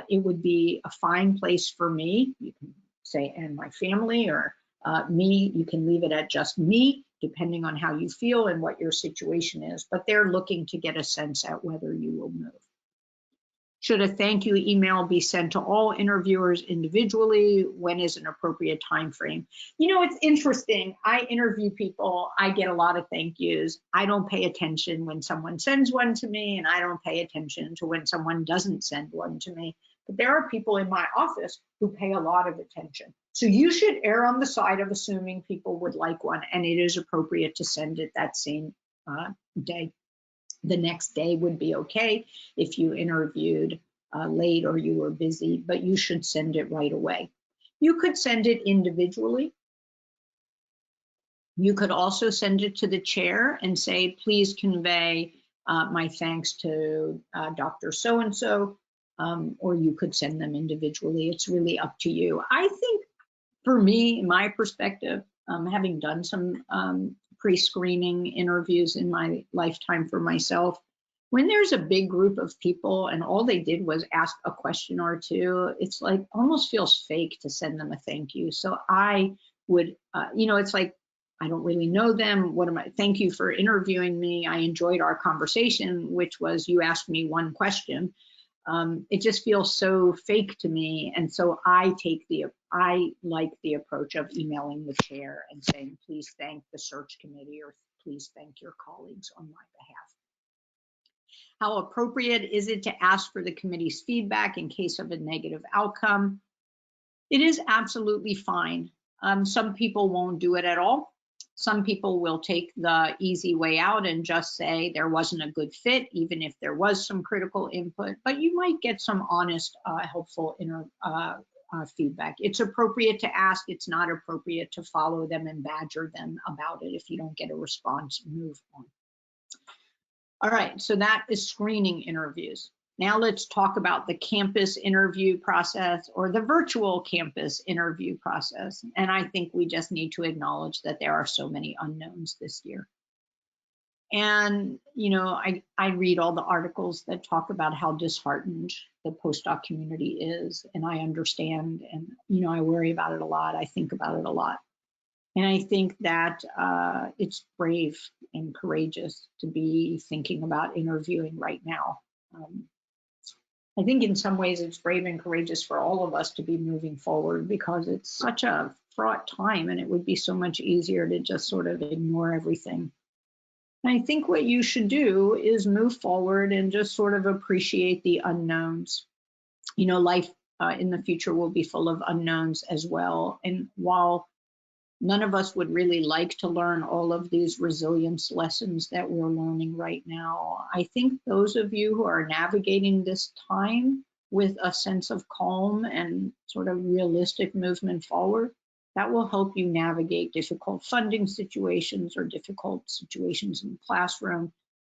it would be a fine place for me. You can say, and my family, or me, you can leave it at just me, depending on how you feel and what your situation is, but they're looking to get a sense at whether you will move. Should a thank you email be sent to all interviewers individually? When is an appropriate time frame? You know, it's interesting. I interview people, I get a lot of thank yous. I don't pay attention when someone sends one to me, and I don't pay attention to when someone doesn't send one to me. But there are people in my office who pay a lot of attention. So you should err on the side of assuming people would like one, and it is appropriate to send it that same day. The next day would be okay if you interviewed late or you were busy, but you should send it right away. You could send it individually. You could also send it to the chair and say, please convey my thanks to Dr. So-and-so, or you could send them individually. It's really up to you. I think for me, in my perspective, having done some pre-screening interviews in my lifetime for myself, when there's a big group of people and all they did was ask a question or two, it's like almost feels fake to send them a thank you. So I would, you know, it's like, I don't really know them. Thank you for interviewing me. I enjoyed our conversation, which was you asked me one question. It just feels so fake to me. And so I like the approach of emailing the chair and saying, please thank the search committee, or please thank your colleagues on my behalf. How appropriate is it to ask for the committee's feedback in case of a negative outcome? It is absolutely fine. Some people won't do it at all. Some people will take the easy way out and just say there wasn't a good fit, even if there was some critical input, but you might get some honest, helpful feedback. It's appropriate to ask. It's not appropriate to follow them and badger them about it. If you don't get a response, move on. All right, so that is screening interviews. Now let's talk about the campus interview process, or the virtual campus interview process. And I think we just need to acknowledge that there are so many unknowns this year. And, you know, I read all the articles that talk about how disheartened the postdoc community is, and I understand, and, you know, I worry about it a lot. I think about it a lot. And I think that it's brave and courageous to be thinking about interviewing right now. I think in some ways it's brave and courageous for all of us to be moving forward, because it's such a fraught time, and it would be so much easier to just sort of ignore everything. And I think what you should do is move forward and just sort of appreciate the unknowns. You know, life in the future will be full of unknowns as well. And while none of us would really like to learn all of these resilience lessons that we're learning right now, I think those of you who are navigating this time with a sense of calm and sort of realistic movement forward, that will help you navigate difficult funding situations or difficult situations in the classroom.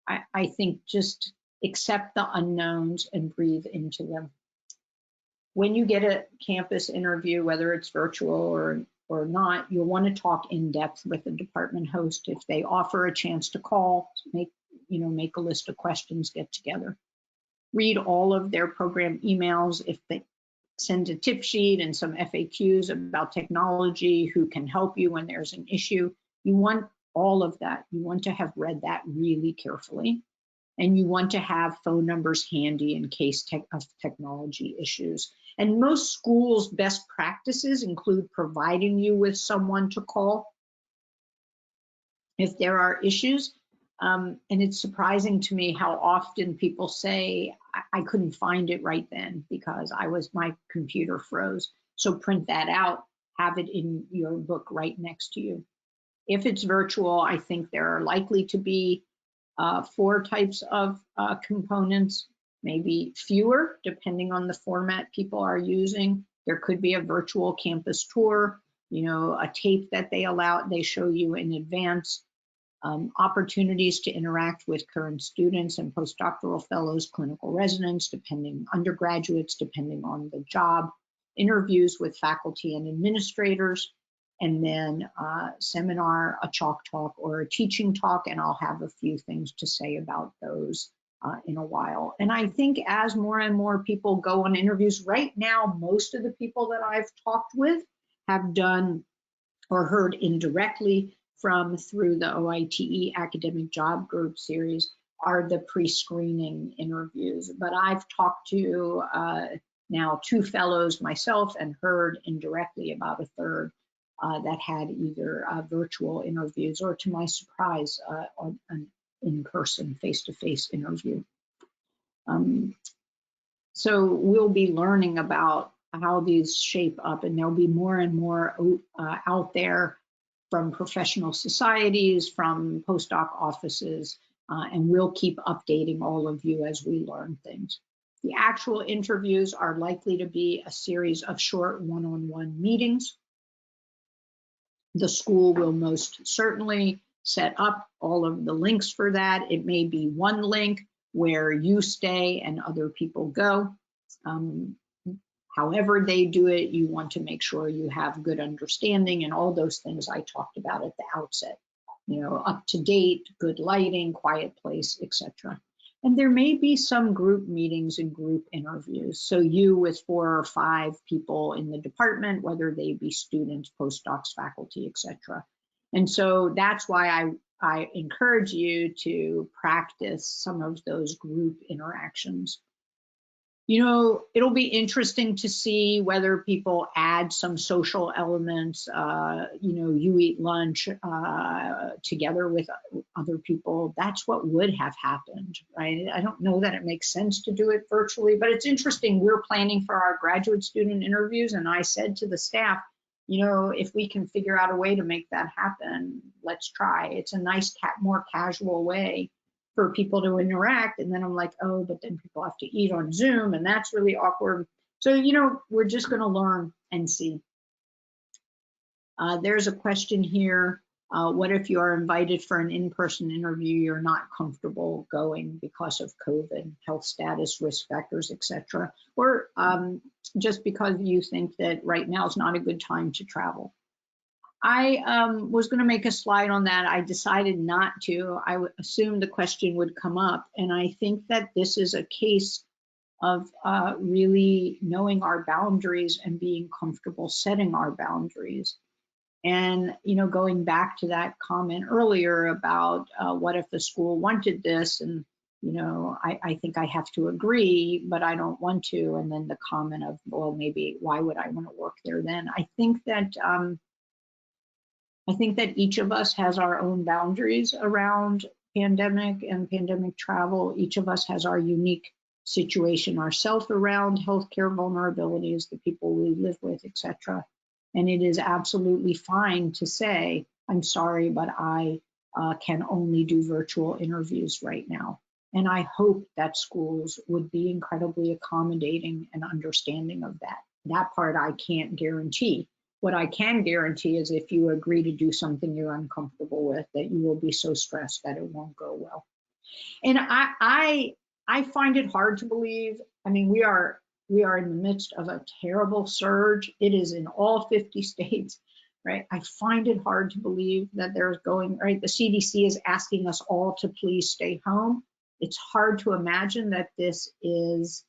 I think just accept the unknowns and breathe into them. When you get a campus interview, whether it's virtual or not, you'll want to talk in depth with the department host. If they offer a chance to call, make a list of questions, get together. Read all of their program emails. If they send a tip sheet and some FAQs about technology, who can help you when there's an issue, you want all of that. You want to have read that really carefully. and you want to have phone numbers handy in case of technology issues. And most schools' best practices include providing you with someone to call if there are issues. And it's surprising to me how often people say, I couldn't find it right then because my computer froze. So print that out, have it in your book right next to you. If it's virtual, I think there are likely to be 4 types of components, maybe fewer, depending on the format people are using. There could be a virtual campus tour, a tape that they show you in advance, opportunities to interact with current students and postdoctoral fellows, clinical residents, undergraduates, depending on the job, interviews with faculty and administrators, and then seminar, a chalk talk, or a teaching talk, and I'll have a few things to say about those in a while. And I think as more and more people go on interviews, right now, most of the people that I've talked with have done or heard indirectly through the OITE Academic Job Group series are the pre-screening interviews. But I've talked to now 2 fellows myself and heard indirectly about a third that had either virtual interviews or, to my surprise, an in-person, face-to-face interview. So we'll be learning about how these shape up, and there'll be more and more out there from professional societies, from postdoc offices, and we'll keep updating all of you as we learn things. The actual interviews are likely to be a series of short one-on-one meetings. The school will most certainly set up all of the links for that. It may be one link where you stay and other people go. However they do it, you want to make sure you have good understanding and all those things I talked about at the outset. Up to date, good lighting, quiet place, etc. And there may be some group meetings and group interviews. So you with 4 or 5 people in the department, whether they be students, postdocs, faculty, etc. And so that's why I encourage you to practice some of those group interactions. It'll be interesting to see whether people add some social elements. You eat lunch together with other people. That's what would have happened, right? I don't know that it makes sense to do it virtually, but it's interesting. We're planning for our graduate student interviews, and I said to the staff, if we can figure out a way to make that happen, let's try. It's a nice, more casual way for people to interact. And then I'm like, oh, but then people have to eat on Zoom, and that's really awkward. So, we're just going to learn and see. There's a question here. What if you are invited for an in-person interview, you're not comfortable going because of COVID, health status, risk factors, etc., or just because you think that right now is not a good time to travel? I was going to make a slide on that. I decided not to. I assumed the question would come up, and I think that this is a case of really knowing our boundaries and being comfortable setting our boundaries. And, going back to that comment earlier about what if the school wanted this, and, I think I have to agree, but I don't want to. And then the comment of, well, maybe why would I want to work there then? I think that each of us has our own boundaries around pandemic and pandemic travel. Each of us has our unique situation ourselves around healthcare vulnerabilities, the people we live with, etc. And it is absolutely fine to say, I'm sorry, but I can only do virtual interviews right now. And I hope that schools would be incredibly accommodating and understanding of that. That part I can't guarantee. What I can guarantee is if you agree to do something you're uncomfortable with, that you will be so stressed that it won't go well. And I find it hard to believe. I mean, we are in the midst of a terrible surge. It is in all 50 states, right? I find it hard to believe that there's right? The CDC is asking us all to please stay home. It's hard to imagine that this is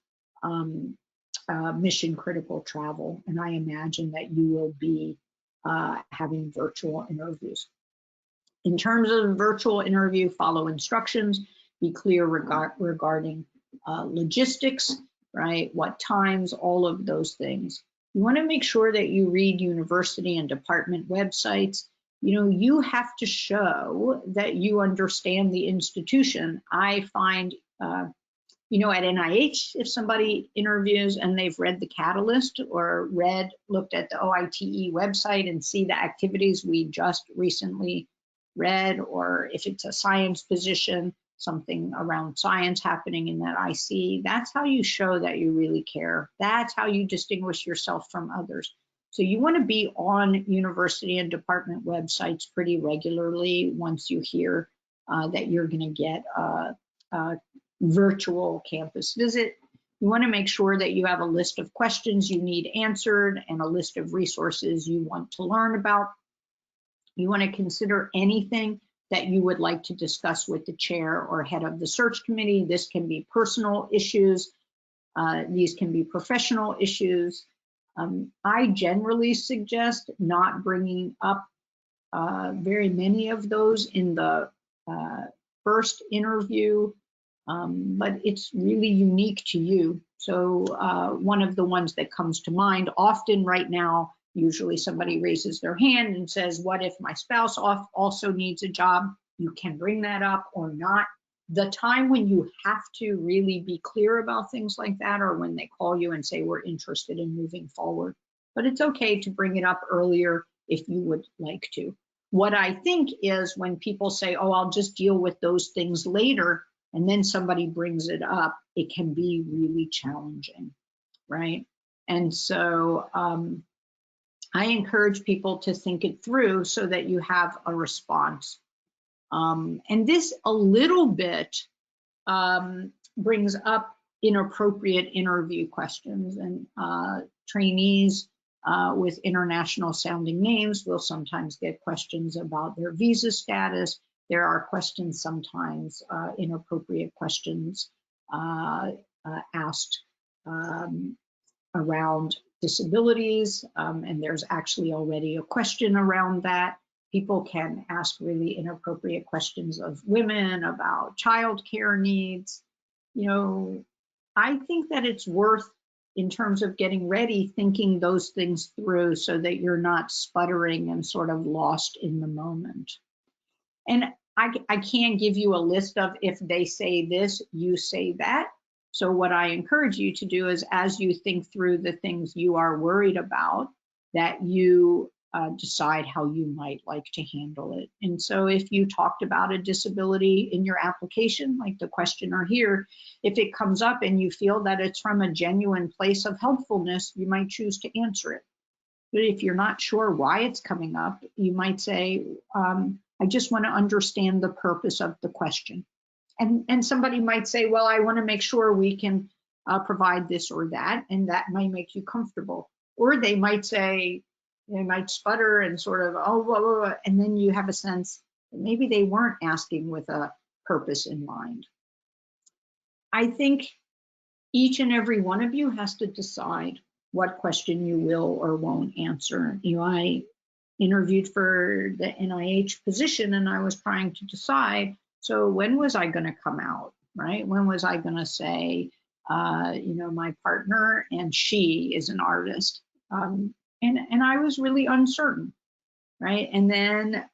mission critical travel. And I imagine that you will be having virtual interviews. In terms of virtual interview, follow instructions. be clear regarding logistics, right? What times, all of those things. You want to make sure that you read university and department websites. You know, you have to show that you understand the institution. I find, you know, at NIH, if somebody interviews and they've read the Catalyst or looked at the OITE website and see the activities we just recently read, or if it's a science position, something around science happening in that IC, that's how you show that you really care. That's how you distinguish yourself from others. So you want to be on university and department websites pretty regularly once you hear that you're going to get a virtual campus visit. You want to make sure that you have a list of questions you need answered and a list of resources you want to learn about. You want to consider anything that you would like to discuss with the chair or head of the search committee. This can be personal issues. These can be professional issues. I generally suggest not bringing up very many of those in the first interview, but it's really unique to you. So one of the ones that comes to mind often right now, usually somebody raises their hand and says, what if my spouse also needs a job? You can bring that up or not. The time when you have to really be clear about things like that are when they call you and say, we're interested in moving forward. But it's okay to bring it up earlier if you would like to. What I think is when people say, oh, I'll just deal with those things later, and then somebody brings it up, it can be really challenging, right? And so I encourage people to think it through so that you have a response. And this a little bit brings up inappropriate interview questions, and trainees with international sounding names will sometimes get questions about their visa status. There are questions sometimes, inappropriate questions asked around disabilities, and there's actually already a question around that. People can ask really inappropriate questions of women about childcare needs. You know, I think that it's worth, in terms of getting ready, thinking those things through so that you're not sputtering and sort of lost in the moment. And I can't give you a list of, if they say this, you say that. So what I encourage you to do is, as you think through the things you are worried about, that you decide how you might like to handle it. And so if you talked about a disability in your application, like the questioner here, if it comes up and you feel that it's from a genuine place of helpfulness, you might choose to answer it. But if you're not sure why it's coming up, you might say, I just want to understand the purpose of the question. And somebody might say, well, I want to make sure we can provide this or that, and that might make you comfortable. Or they might say, they might sputter and sort of, oh, blah, blah, blah, and then you have a sense that maybe they weren't asking with a purpose in mind. I think each and every one of you has to decide what question you will or won't answer. You know, I interviewed for the NIH position and I was trying to decide, so when was I going to come out, right? When was I going to say, you know, my partner and she is an artist? And I was really uncertain, right? And then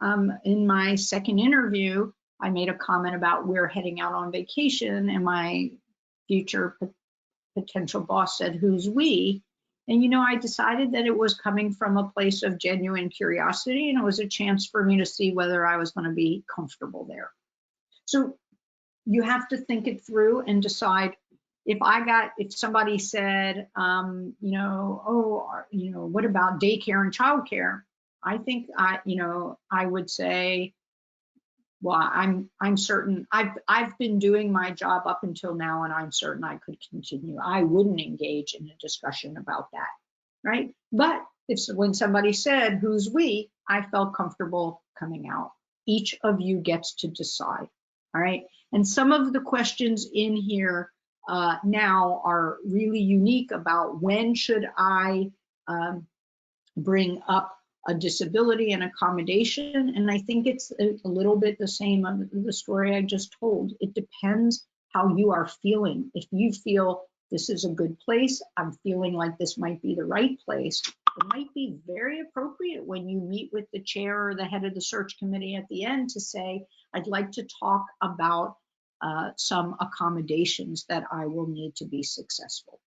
in my second interview, I made a comment about we're heading out on vacation, and my future potential boss said, who's we? And, you know, I decided that it was coming from a place of genuine curiosity, and it was a chance for me to see whether I was going to be comfortable there. So you have to think it through and decide. If somebody said, you know, oh, you know, what about daycare and childcare? I think I would say, well, I'm certain I've been doing my job up until now, and I'm certain I could continue. I wouldn't engage in a discussion about that, right? But when somebody said, who's we, I felt comfortable coming out. Each of you gets to decide, all right? And some of the questions in here now are really unique about when should I bring up a disability and accommodation. And I think it's a little bit the same of the story I just told. It depends how you are feeling. If you feel this is a good place, I'm feeling like this might be the right place, it might be very appropriate when you meet with the chair or the head of the search committee at the end to say, I'd like to talk about some accommodations that I will need to be successful.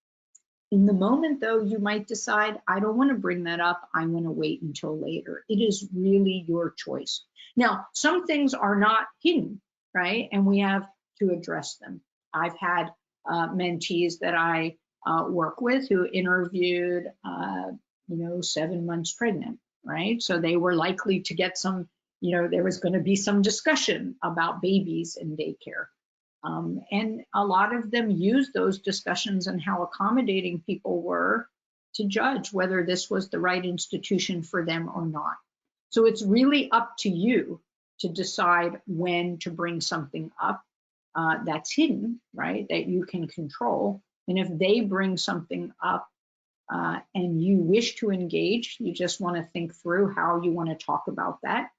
In the moment, though, you might decide, I don't want to bring that up. I want to wait until later. It is really your choice. Now, some things are not hidden, right? And we have to address them. I've had mentees that I work with who interviewed, 7 months pregnant, right? So they were likely to get some, there was going to be some discussion about babies in daycare. And a lot of them used those discussions and how accommodating people were to judge whether this was the right institution for them or not. So it's really up to you to decide when to bring something up that's hidden, right, that you can control. And if they bring something up and you wish to engage, you just want to think through how you want to talk about that.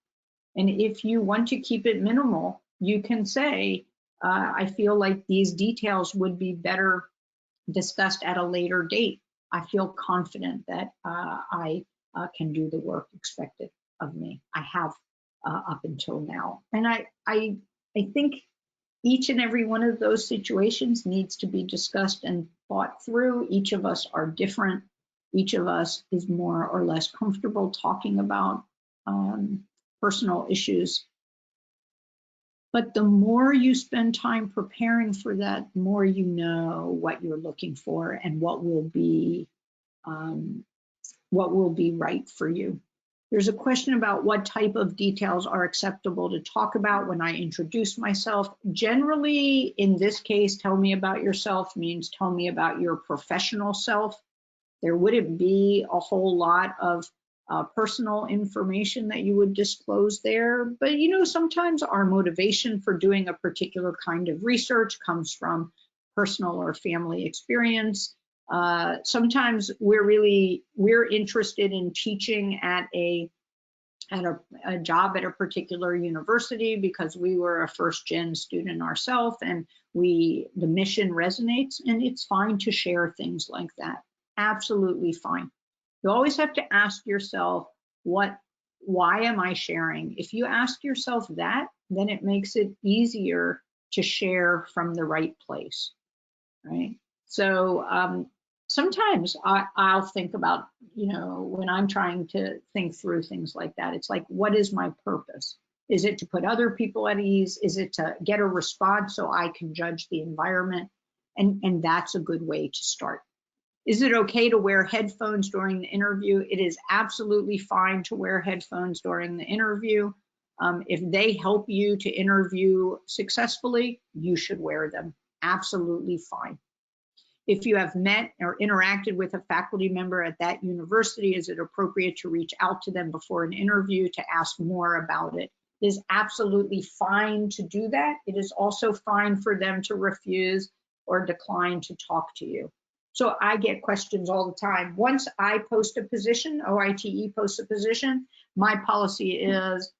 And if you want to keep it minimal, you can say, I feel like these details would be better discussed at a later date. I feel confident that I can do the work expected of me. I have up until now. And I think each and every one of those situations needs to be discussed and thought through. Each of us are different. Each of us is more or less comfortable talking about personal issues. But the more you spend time preparing for that, the more you know what you're looking for and what will be right for you. There's a question about what type of details are acceptable to talk about when I introduce myself. Generally, in this case, tell me about yourself means tell me about your professional self. There wouldn't be a whole lot of personal information that you would disclose there. But, sometimes our motivation for doing a particular kind of research comes from personal or family experience. Sometimes we're interested in teaching at a job at a particular university because we were a first-gen student ourselves, and the mission resonates, and it's fine to share things like that. Absolutely fine. You always have to ask yourself, why am I sharing? If you ask yourself that, then it makes it easier to share from the right place, right? So sometimes I'll think about, when I'm trying to think through things like that, it's like, what is my purpose? Is it to put other people at ease? Is it to get a response so I can judge the environment? And that's a good way to start. Is it okay to wear headphones during the interview? It is absolutely fine to wear headphones during the interview. If they help you to interview successfully, you should wear them. Absolutely fine. If you have met or interacted with a faculty member at that university, is it appropriate to reach out to them before an interview to ask more about it? It is absolutely fine to do that. It is also fine for them to refuse or decline to talk to you. So I get questions all the time. Once I post a position, OITE posts a position, my policy is,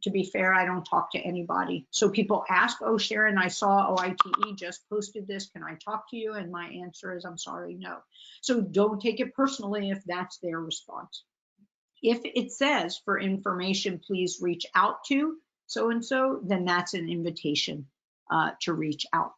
to be fair, I don't talk to anybody. So people ask, oh, Sharon, I saw OITE just posted this. Can I talk to you? And my answer is, I'm sorry, no. So don't take it personally if that's their response. If it says, for information, please reach out to so-and-so, then that's an invitation to reach out.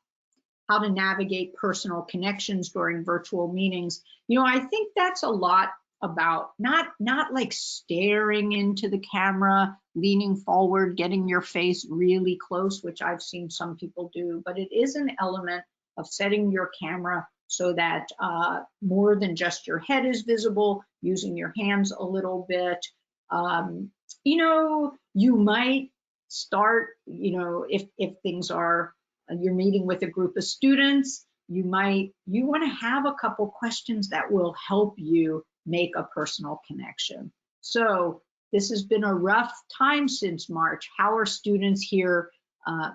How to navigate personal connections during virtual meetings. I think that's a lot about not like staring into the camera, leaning forward, getting your face really close, which I've seen some people do, but it is an element of setting your camera so that more than just your head is visible, using your hands a little bit. You might start, if things are, you're meeting with a group of students, you want to have a couple questions that will help you make a personal connection. So this has been a rough time since March. How are students here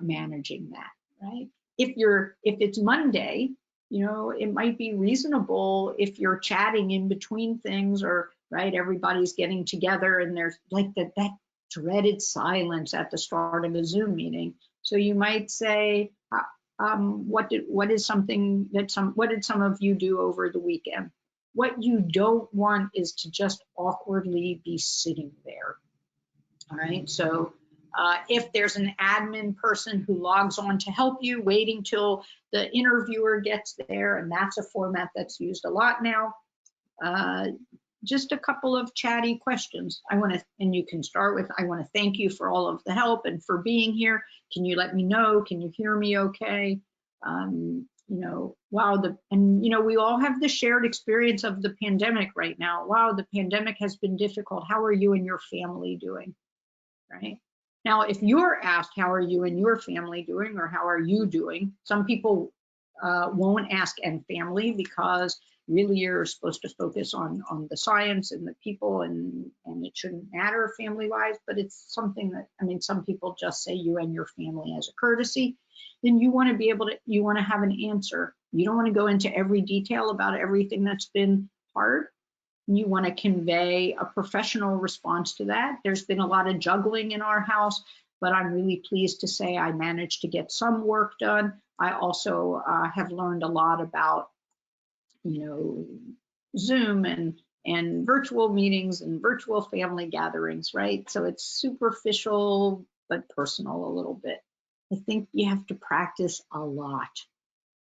managing that, right? If it's Monday, it might be reasonable if you're chatting in between things or right? Everybody's getting together and there's like that dreaded silence at the start of a Zoom meeting. So you might say, what did some of you do over the weekend? What you don't want is to just awkwardly be sitting there. All right, so if there's an admin person who logs on to help you, waiting till the interviewer gets there, and that's a format that's used a lot now. Just a couple of chatty questions. And you can start with, I want to thank you for all of the help and for being here. Can you let me know? Can you hear me okay? Wow, we all have the shared experience of the pandemic right now. Wow, the pandemic has been difficult. How are you and your family doing? Right? Now, if you're asked, how are you and your family doing, or how are you doing? Some people won't ask and family, because really you're supposed to focus on the science and the people, and it shouldn't matter family-wise, but it's something that, some people just say you and your family as a courtesy. Then you want to have an answer. You don't want to go into every detail about everything that's been hard. You want to convey a professional response to that. There's been a lot of juggling in our house, but I'm really pleased to say I managed to get some work done. I also have learned a lot about, Zoom and virtual meetings and virtual family gatherings, right? So it's superficial, but personal a little bit. I think you have to practice a lot,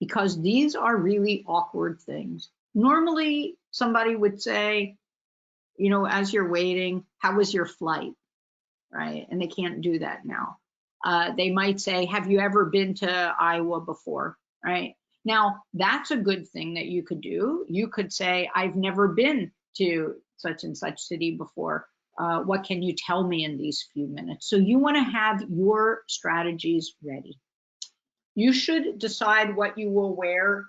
because these are really awkward things. Normally, somebody would say, as you're waiting, how was your flight, right? And they can't do that now. They might say, have you ever been to Iowa before, right? Now, that's a good thing that you could do. You could say, I've never been to such and such city before. What can you tell me in these few minutes? So you want to have your strategies ready. You should decide what you will wear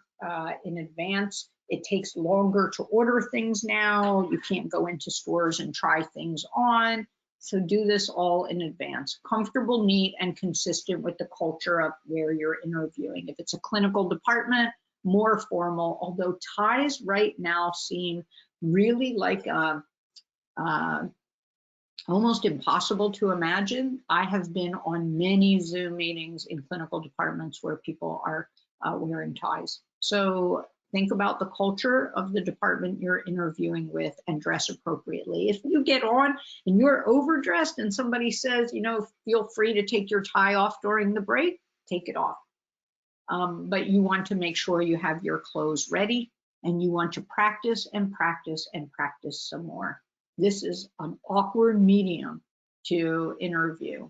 in advance. It takes longer to order things now. You can't go into stores and try things on. So do this all in advance. Comfortable, neat, and consistent with the culture of where you're interviewing. If it's a clinical department, more formal, although ties right now seem really like almost impossible to imagine. I have been on many Zoom meetings in clinical departments where people are wearing ties. So think about the culture of the department you're interviewing with and dress appropriately. If you get on and you're overdressed and somebody says, feel free to take your tie off during the break, take it off. But you want to make sure you have your clothes ready, and you want to practice and practice and practice some more. This is an awkward medium to interview.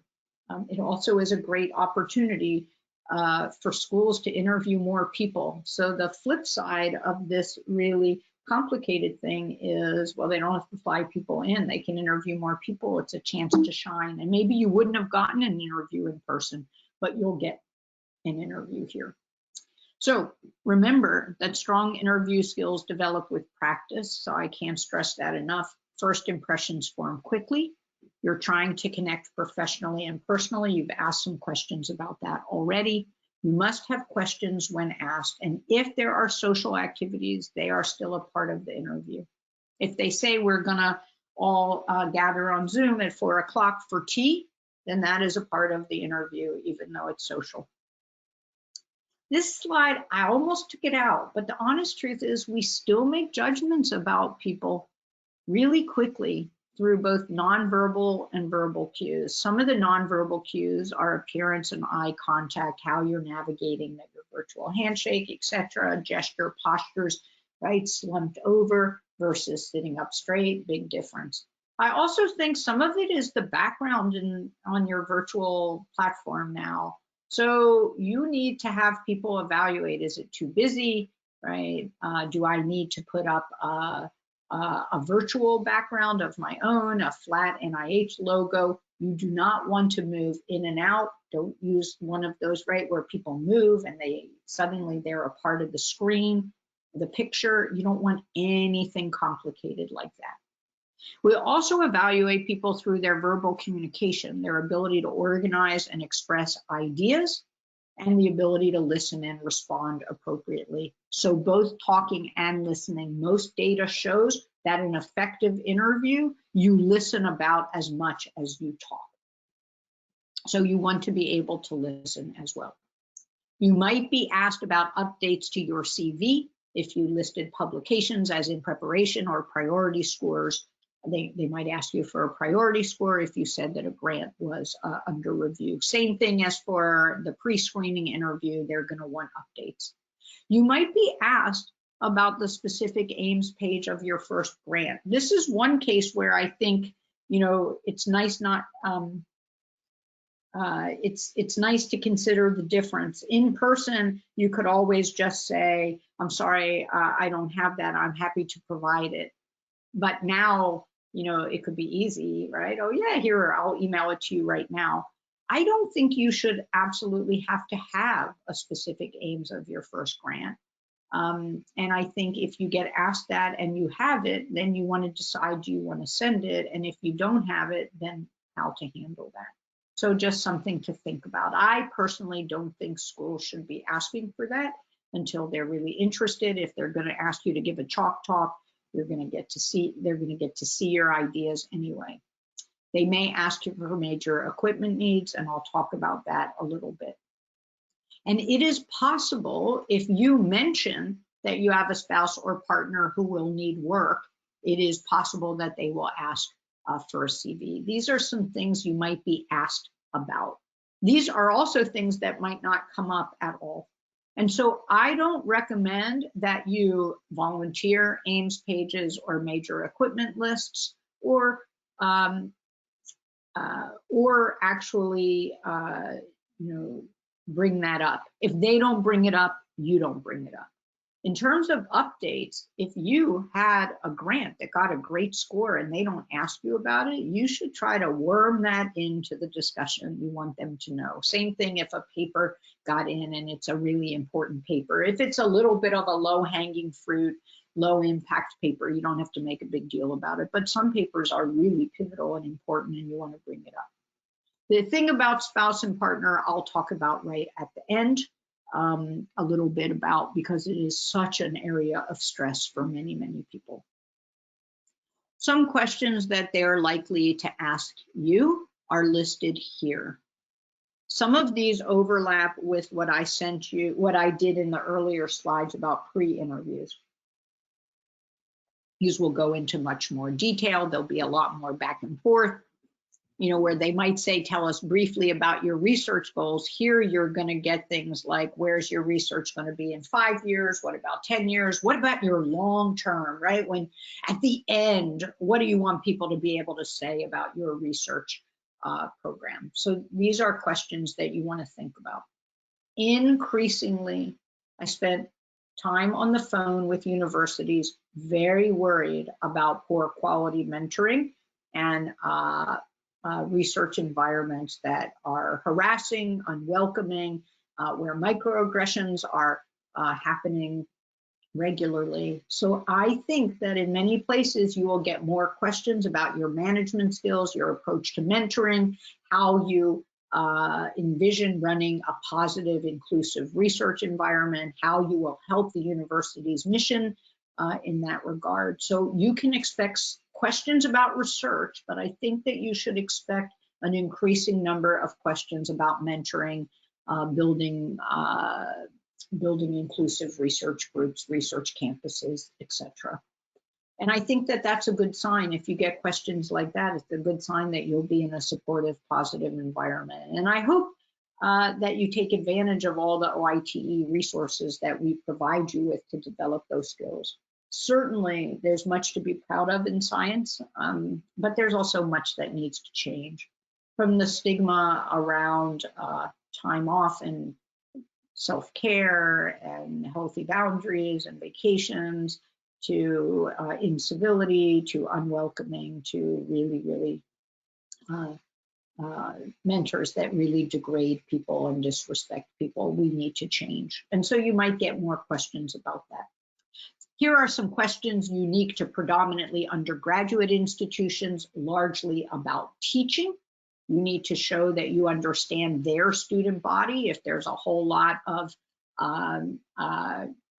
It also is a great opportunity for schools to interview more people. So the flip side of this really complicated thing is, well, they don't have to fly people in. They can interview more people. It's a chance to shine. And maybe you wouldn't have gotten an interview in person, but you'll get an interview here. So remember that strong interview skills develop with practice. So I can't stress that enough. First impressions form quickly. You're trying to connect professionally and personally. You've asked some questions about that already. You must have questions when asked. And if there are social activities, they are still a part of the interview. If they say we're gonna all gather on Zoom at 4 o'clock for tea, then that is a part of the interview, even though it's social. This slide, I almost took it out, but the honest truth is we still make judgments about people really quickly through both nonverbal and verbal cues. Some of the nonverbal cues are appearance and eye contact, how you're navigating your virtual handshake, etc., gesture, postures, right? Slumped over versus sitting up straight, big difference. I also think some of it is the background on your virtual platform now. So you need to have people evaluate, is it too busy, right? Do I need to put up a virtual background of my own, a flat NIH logo? You do not want to move in and out. Don't use one of those, right, where people move and suddenly they're a part of the screen, the picture. You don't want anything complicated like that. We also evaluate people through their verbal communication, their ability to organize and express ideas, and the ability to listen and respond appropriately. So both talking and listening. Most data shows that an effective interview, you listen about as much as you talk. So you want to be able to listen as well. You might be asked about updates to your CV if you listed publications as in preparation or priority scores. They might ask you for a priority score if you said that a grant was under review. Same thing as for the pre-screening interview, they're going to want updates. You might be asked about the specific aims page of your first grant. This is one case where I think, you know, it's nice not, it's nice to consider the difference. In person, you could always just say, I'm sorry, I don't have that. I'm happy to provide it. But now, you know, it could be easy, right? Oh yeah, here, I'll email it to you right now. I don't think you should absolutely have to have a specific aims of your first grant. And I think if you get asked that and you have it, then you want to decide, do you want to send it? And if you don't have it, then how to handle that. So just something to think about. I personally don't think schools should be asking for that until they're really interested. If they're going to ask you to give a chalk talk, they're going to get to see your ideas anyway. They may ask you for major equipment needs, and I'll talk about that a little bit. And it is possible, if you mention that you have a spouse or partner who will need work, it is possible that they will ask for a CV. These are some things you might be asked about. These are also things that might not come up at all. And so I don't recommend that you volunteer aims pages or major equipment lists, or actually, you know, bring that up. If they don't bring it up, you don't bring it up. In terms of updates, if you had a grant that got a great score and they don't ask you about it, you should try to worm that into the discussion. You want them to know. Same thing if a paper got in and it's a really important paper. If it's a little bit of a low-hanging fruit, low-impact paper, you don't have to make a big deal about it. But some papers are really pivotal and important, and you want to bring it up. The thing about spouse and partner, I'll talk about right at the end. A little bit about, because it is such an area of stress for many, many people. Some questions that they're likely to ask you are listed here. Some of these overlap with what I sent you, what I did in the earlier slides about pre-interviews. These will go into much more detail. There'll be a lot more back and forth. You know, where they might say, tell us briefly about your research goals. Here, you're going to get things like, where's your research going to be in 5 years? What about 10 years? What about your long term, right? When at the end, what do you want people to be able to say about your research program? So these are questions that you want to think about. Increasingly, I spent time on the phone with universities, very worried about poor quality mentoring and research environments that are harassing, unwelcoming, where microaggressions are happening regularly. So I think that in many places you will get more questions about your management skills, your approach to mentoring, how you envision running a positive, inclusive research environment, how you will help the university's mission in that regard. So you can expect questions about research, but I think that you should expect an increasing number of questions about mentoring, building inclusive research groups, research campuses, etc. And I think that that's a good sign. If you get questions like that, it's a good sign that you'll be in a supportive, positive environment. And I hope that you take advantage of all the OITE resources that we provide you with to develop those skills. Certainly, there's much to be proud of in science, but there's also much that needs to change. From the stigma around time off and self-care and healthy boundaries and vacations, to incivility, to unwelcoming, to really mentors that really degrade people and disrespect people. We need to change. And so you might get more questions about that. Here are some questions unique to predominantly undergraduate institutions, largely about teaching. You need to show that you understand their student body. If there's a whole lot of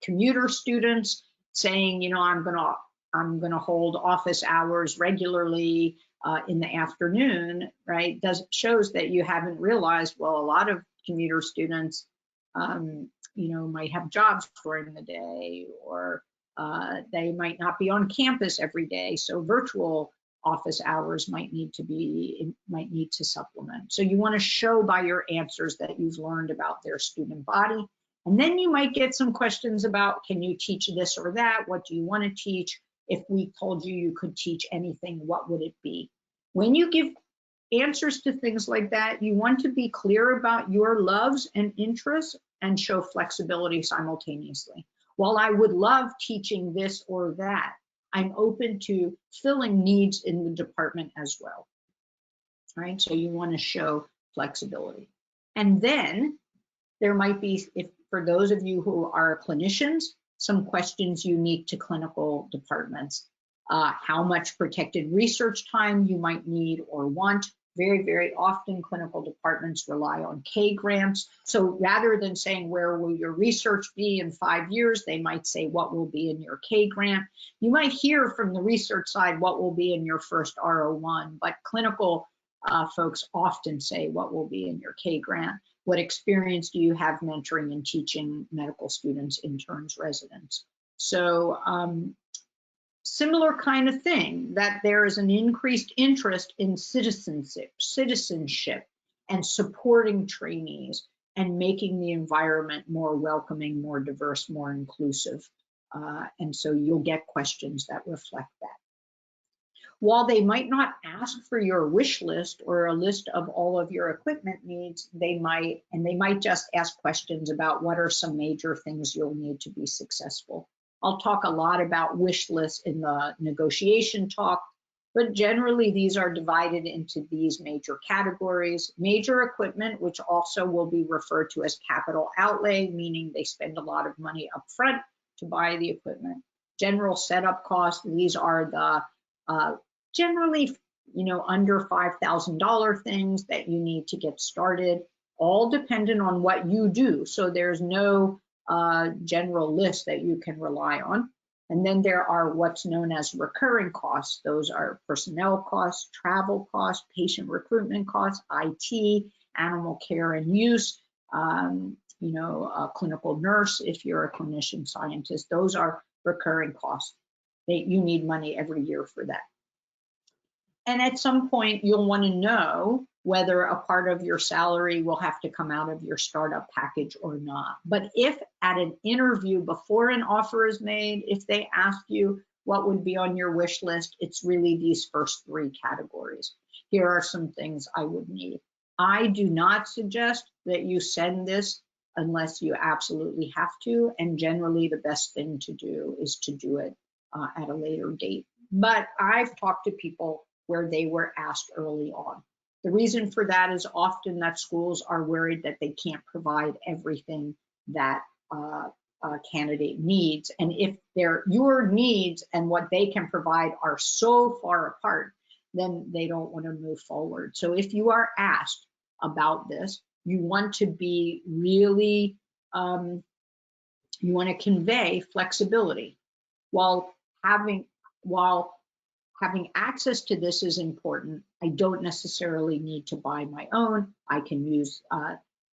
commuter students saying, you know, I'm going to I'm going to hold office hours regularly in the afternoon, right, shows that you haven't realized, well, a lot of commuter students, might have jobs during the day, or they might not be on campus every day. So virtual office hours might need to supplement. So you want to show by your answers that you've learned about their student body. And then you might get some questions about, can you teach this or that? What do you want to teach? If we told you you could teach anything, what would it be? When you give answers to things like that, you want to be clear about your loves and interests and show flexibility simultaneously. While I would love teaching this or that, I'm open to filling needs in the department as well, right? So you want to show flexibility. And then there might be, for those of you who are clinicians, some questions unique to clinical departments. How much protected research time you might need or want. Very, very often clinical departments rely on K grants. So rather than saying, where will your research be in 5 years, they might say, what will be in your K grant? You might hear from the research side, what will be in your first R01, but clinical folks often say, what will be in your K grant? What experience do you have mentoring and teaching medical students, interns, residents? So similar kind of thing, that there is an increased interest in citizenship and supporting trainees and making the environment more welcoming, more diverse, more inclusive. And so you'll get questions that reflect that. While they might not ask for your wish list or a list of all of your equipment needs, they might just ask questions about what are some major things you'll need to be successful. I'll talk a lot about wish lists in the negotiation talk, but generally these are divided into these major categories. Major equipment, which also will be referred to as capital outlay, meaning they spend a lot of money up front to buy the equipment. General setup costs, these are the generally, under $5,000 things that you need to get started, all dependent on what you do. So there's no general list that you can rely on. And then there are what's known as recurring costs. Those are personnel costs, travel costs, patient recruitment costs, IT, animal care and use, a clinical nurse if you're a clinician scientist. Those are recurring costs. You need money every year for that. And at some point, you'll want to know whether a part of your salary will have to come out of your startup package or not. But if at an interview before an offer is made, if they ask you what would be on your wish list, it's really these first 3 categories. Here are some things I would need. I do not suggest that you send this unless you absolutely have to, and generally the best thing to do is to do it at a later date. But I've talked to people where they were asked early on. The reason for that is often that schools are worried that they can't provide everything that a candidate needs. And if your needs and what they can provide are so far apart, then they don't want to move forward. So if you are asked about this, you want to be really, you want to convey flexibility. While having access to this is important, I don't necessarily need to buy my own. I can use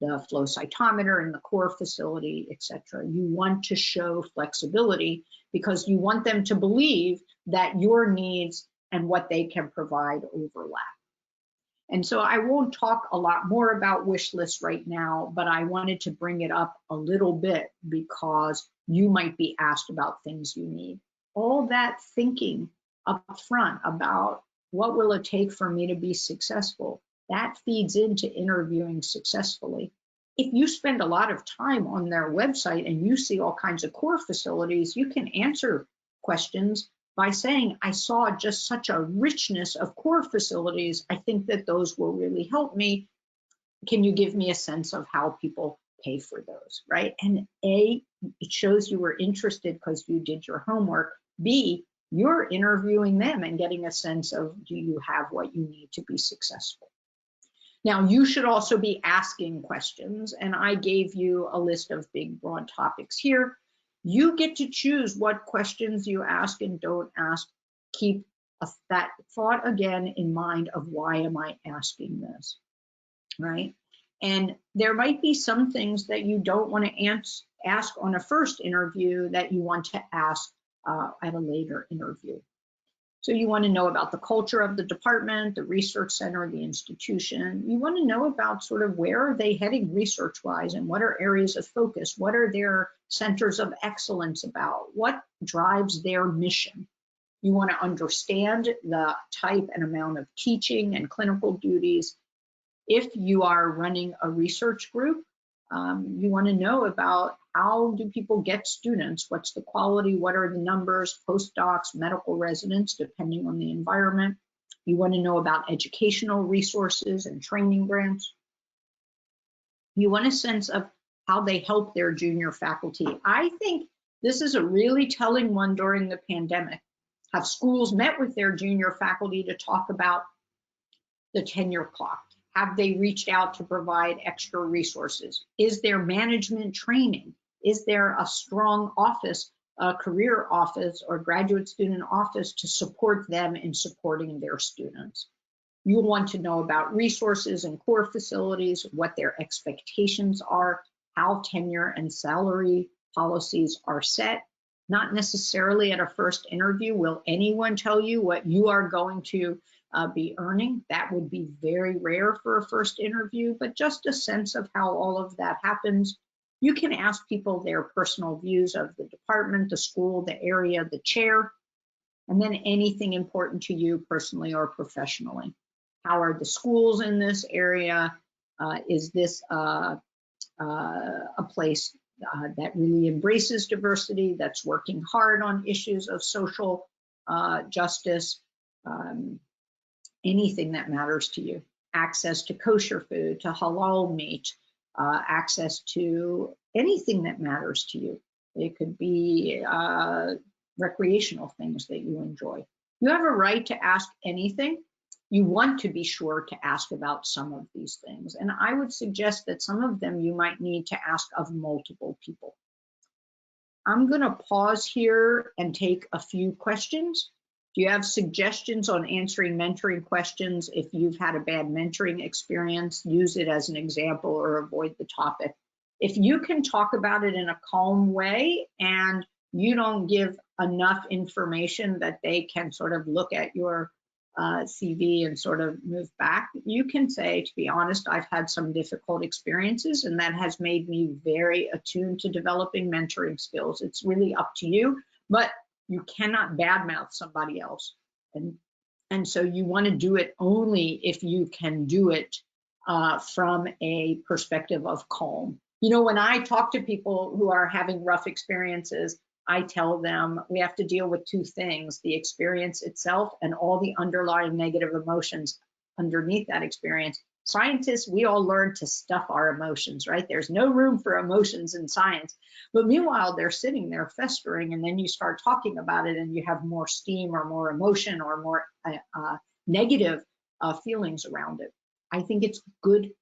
the flow cytometer in the core facility, etc. You want to show flexibility because you want them to believe that your needs and what they can provide overlap. And so I won't talk a lot more about wish lists right now, but I wanted to bring it up a little bit because you might be asked about things you need. All that thinking up front about what will it take for me to be successful, that feeds into interviewing successfully. If you spend a lot of time on their website and you see all kinds of core facilities, you can answer questions by saying, I saw just such a richness of core facilities. I think that those will really help me. Can you give me a sense of how people pay for those, right? And A, it shows you were interested because you did your homework. B, you're interviewing them and getting a sense of, do you have what you need to be successful? Now, you should also be asking questions, and I gave you a list of big, broad topics here. You get to choose what questions you ask and don't ask. Keep that thought again in mind of why am I asking this, right? And there might be some things that you don't want to ask on a first interview that you want to ask at a later interview. So you want to know about the culture of the department, the research center, the institution. You want to know about sort of where are they heading research-wise and what are areas of focus? What are their centers of excellence about? What drives their mission? You want to understand the type and amount of teaching and clinical duties. If you are running a research group, you want to know about how do people get students, what's the quality, what are the numbers, postdocs, medical residents, depending on the environment. You want to know about educational resources and training grants. You want a sense of how they help their junior faculty. I think this is a really telling one during the pandemic. Have schools met with their junior faculty to talk about the tenure clock? Have they reached out to provide extra resources? Is there management training? Is there a strong office, a career office or graduate student office to support them in supporting their students? You want to know about resources and core facilities, what their expectations are, how tenure and salary policies are set. Not necessarily at a first interview will anyone tell you what you are going to be earning. That would be very rare for a first interview, but just a sense of how all of that happens. You can ask people their personal views of the department, the school, the area, the chair, and then anything important to you personally or professionally. How are the schools in this area? Is this a place that really embraces diversity, that's working hard on issues of social justice? Anything that matters to you. Access to kosher food, to halal meat, access to anything that matters to you. It could be recreational things that you enjoy. You have a right to ask anything. You want to be sure to ask about some of these things. And I would suggest that some of them you might need to ask of multiple people. I'm going to pause here and take a few questions. Do you have suggestions on answering mentoring questions? If you've had a bad mentoring experience, use it as an example or avoid the topic. If you can talk about it in a calm way and you don't give enough information that they can sort of look at your CV and sort of move back, you can say, to be honest, I've had some difficult experiences and that has made me very attuned to developing mentoring skills. It's really up to you, but you cannot badmouth somebody else. And so you want to do it only if you can do it from a perspective of calm. You know, when I talk to people who are having rough experiences, I tell them we have to deal with two things: the experience itself and all the underlying negative emotions underneath that experience. Scientists, we all learn to stuff our emotions, right? There's no room for emotions in science. But meanwhile, they're sitting there festering, and then you start talking about it and you have more steam or more emotion or more negative feelings around it. I think it's good.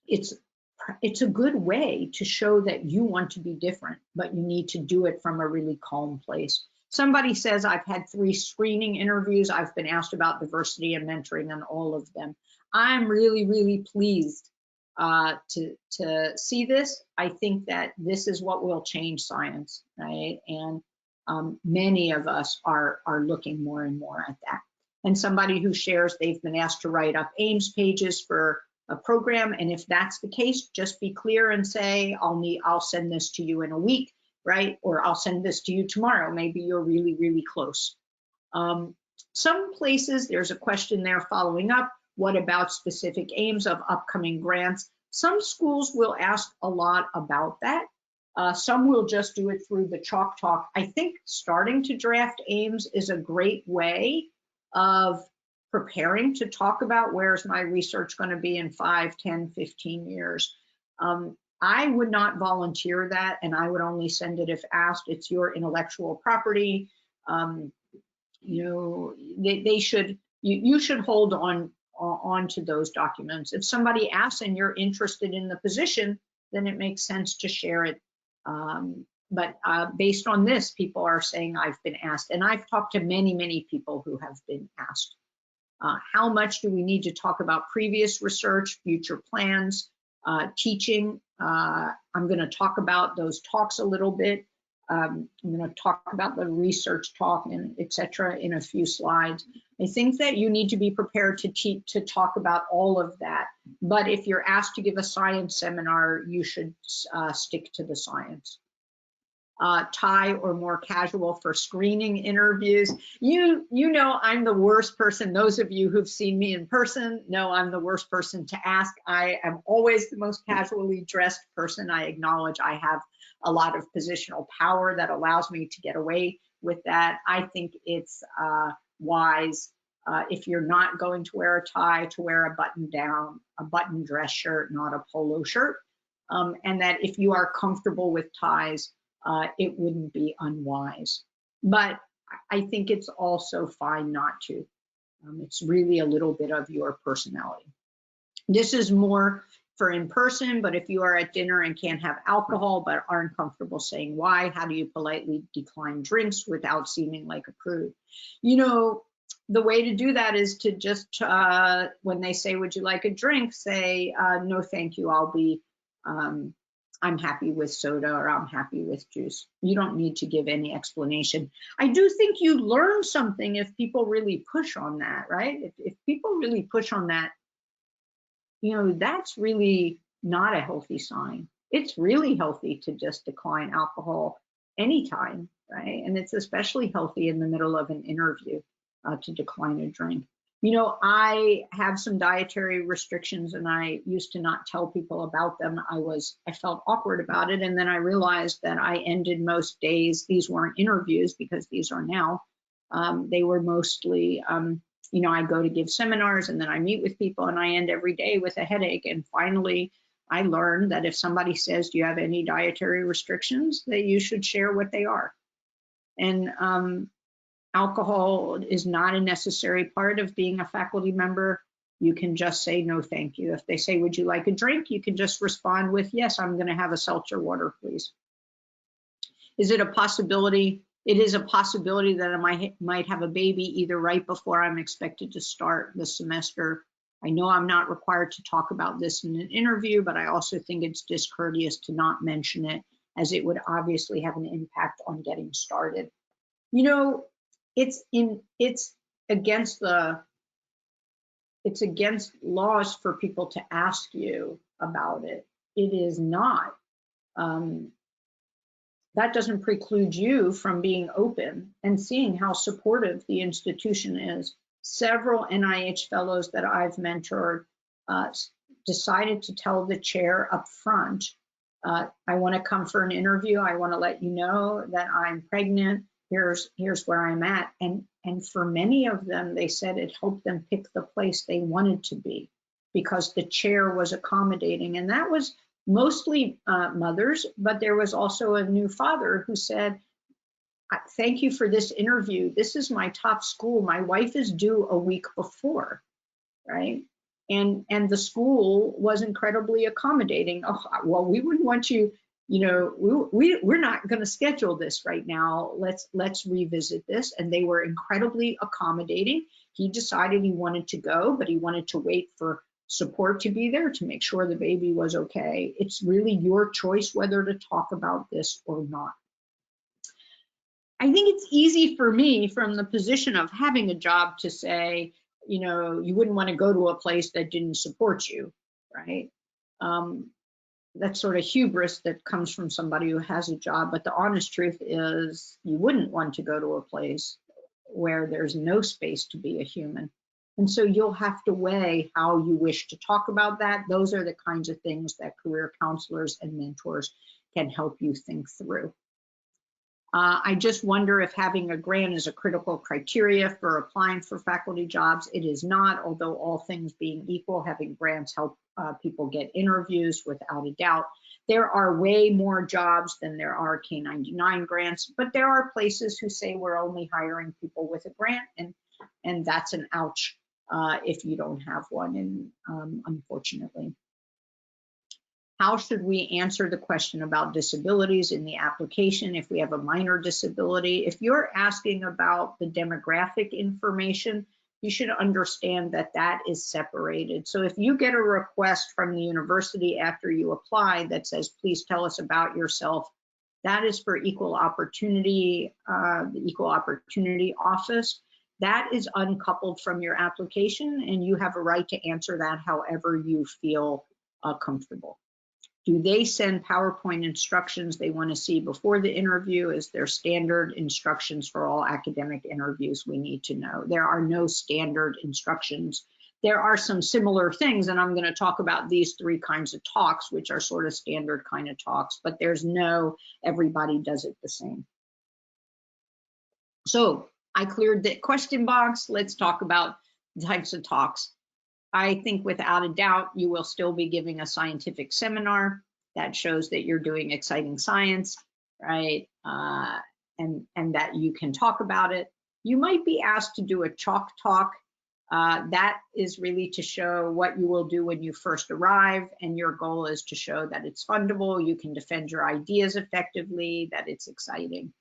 It's a good way to show that you want to be different, but you need to do it from a really calm place. Somebody says, I've had 3 screening interviews. I've been asked about diversity and mentoring on all of them. I'm really, really pleased to see this. I think that this is what will change science, right? And many of us are looking more and more at that. And somebody who shares they've been asked to write up Ames pages for a program, and if that's the case, just be clear and say, I'll send this to you in a week, right? Or I'll send this to you tomorrow. Maybe you're really, really close. Some places there's a question there following up. What about specific aims of upcoming grants? Some schools will ask a lot about that. Some will just do it through the chalk talk. I think starting to draft aims is a great way of preparing to talk about where's my research going to be in 5, 10, 15 years. I would not volunteer that, and I would only send it if asked. It's your intellectual property. You should hold on to those documents. If somebody asks and you're interested in the position, then it makes sense to share it but based on this, people are saying I've been asked, and I've talked to many, many people who have been asked. How much do we need to talk about previous research, future plans, teaching? I'm going to talk about those talks a little bit. I'm going to talk about the research talk and etc. in a few slides. I think that you need to be prepared to talk about all of that. But if you're asked to give a science seminar, you should stick to the science. Tie or more casual for screening interviews. You know I'm the worst person. Those of you who've seen me in person know I'm the worst person to ask. I am always the most casually dressed person. I acknowledge I have a lot of positional power that allows me to get away with that. I think it's wise if you're not going to wear a tie, to wear a button down, a button dress shirt, not a polo shirt. And that if you are comfortable with ties, it wouldn't be unwise. But I think it's also fine not to. It's really a little bit of your personality. This is more for in person, but if you are at dinner and can't have alcohol but aren't comfortable saying why, how do you politely decline drinks without seeming like a prude? You know, the way to do that is to just, when they say, would you like a drink, say, no, thank you, I'll be, I'm happy with soda, or I'm happy with juice. You don't need to give any explanation. I do think you learn something if people really push on that, right? If people really push on that, you know, that's really not a healthy sign. It's really healthy to just decline alcohol anytime, right? And it's especially healthy in the middle of an interview to decline a drink. You know, I have some dietary restrictions and I used to not tell people about them. I felt awkward about it. And then I realized that I ended most days, these weren't interviews because these are now, they were mostly, you know, I go to give seminars and then I meet with people and I end every day with a headache. And finally, I learned that if somebody says, do you have any dietary restrictions, that you should share what they are. And alcohol is not a necessary part of being a faculty member. You can just say no, thank you. If they say, would you like a drink? You can just respond with, yes, I'm going to have a seltzer water, please. Is it a possibility? It is a possibility that I might have a baby either right before I'm expected to start the semester. I know I'm not required to talk about this in an interview, but I also think it's discourteous to not mention it, as it would obviously have an impact on getting started. You know, it's against laws for people to ask you about it. It is not. That doesn't preclude you from being open and seeing how supportive the institution is. Several NIH fellows that I've mentored decided to tell the chair up front, I want to come for an interview. I want to let you know that I'm pregnant. Here's where I'm at. And for many of them, they said it helped them pick the place they wanted to be because the chair was accommodating. And that was mostly mothers, but there was also a new father who said, thank you for this interview. This is my top school. My wife is due a week before, right? And the school was incredibly accommodating. Oh, well, we wouldn't want you, you know, we're not going to schedule this right now. Let's revisit this. And they were incredibly accommodating. He decided he wanted to go, but he wanted to wait for support to be there to make sure the baby was okay. It's really your choice whether to talk about this or not. I think it's easy for me from the position of having a job to say, you know, you wouldn't want to go to a place that didn't support you, right? That's sort of hubris that comes from somebody who has a job, but the honest truth is you wouldn't want to go to a place where there's no space to be a human. And so you'll have to weigh how you wish to talk about that. Those are the kinds of things that career counselors and mentors can help you think through. I just wonder if having a grant is a critical criteria for applying for faculty jobs. It is not, although all things being equal, having grants help people get interviews without a doubt. There are way more jobs than there are K-99 grants, but there are places who say we're only hiring people with a grant, and that's an ouch if you don't have one, and unfortunately. How should we answer the question about disabilities in the application if we have a minor disability? If you're asking about the demographic information, you should understand that that is separated. So if you get a request from the university after you apply that says, please tell us about yourself, that is for equal opportunity, the Equal Opportunity Office. That is uncoupled from your application, and you have a right to answer that however you feel comfortable. Do they send PowerPoint instructions they want to see before the interview? Is there standard instructions for all academic interviews we need to know? There are no standard instructions. There are some similar things, and I'm going to talk about these 3 kinds of talks, which are sort of standard kind of talks, but there's no everybody does it the same. So I cleared the question box. Let's talk about the types of talks. I think without a doubt, you will still be giving a scientific seminar that shows that you're doing exciting science, right? And that you can talk about it. You might be asked to do a chalk talk. That is really to show what you will do when you first arrive, and your goal is to show that it's fundable, you can defend your ideas effectively, that it's exciting.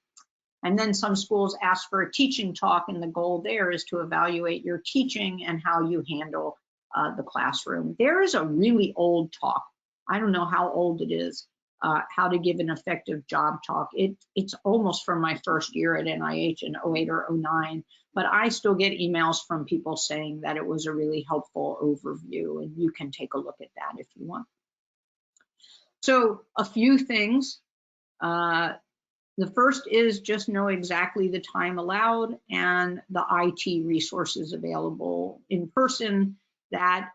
And then some schools ask for a teaching talk, and the goal there is to evaluate your teaching and how you handle the classroom. There is a really old talk. I don't know how old it is, how to give an effective job talk. It's almost from my first year at NIH in 08 or 09, but I still get emails from people saying that it was a really helpful overview, and you can take a look at that if you want. So a few things. The first is just know exactly the time allowed and the IT resources available in person. That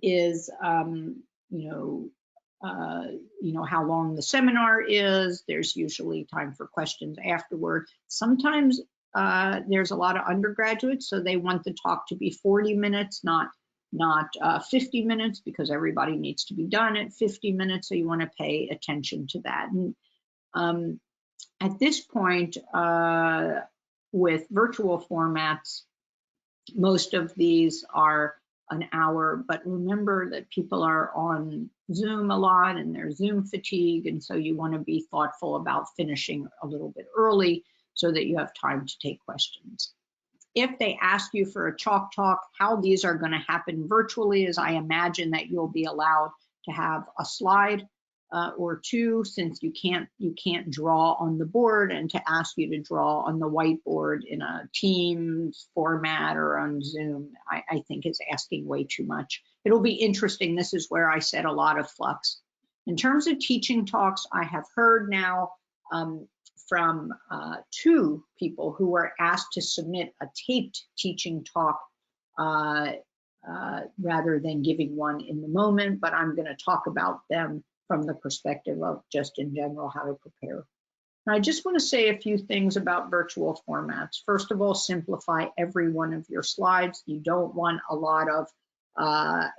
is, you know how long the seminar is. There's usually time for questions afterward. Sometimes there's a lot of undergraduates, so they want the talk to be 40 minutes, not 50 minutes, because everybody needs to be done at 50 minutes. So you want to pay attention to that. And at this point, with virtual formats, most of these are an hour, but remember that people are on Zoom a lot and there's Zoom fatigue, and so you want to be thoughtful about finishing a little bit early so that you have time to take questions. If they ask you for a chalk talk, how these are going to happen virtually is I imagine that you'll be allowed to have a slide or 2, since you can't draw on the board, and to ask you to draw on the whiteboard in a Teams format or on Zoom, I think is asking way too much. It'll be interesting. This is where I said a lot of flux. In terms of teaching talks, I have heard now from 2 people who were asked to submit a taped teaching talk rather than giving one in the moment, but I'm going to talk about them from the perspective of just in general how to prepare. And I just want to say a few things about virtual formats. First of all, simplify every one of your slides. You don't want a lot of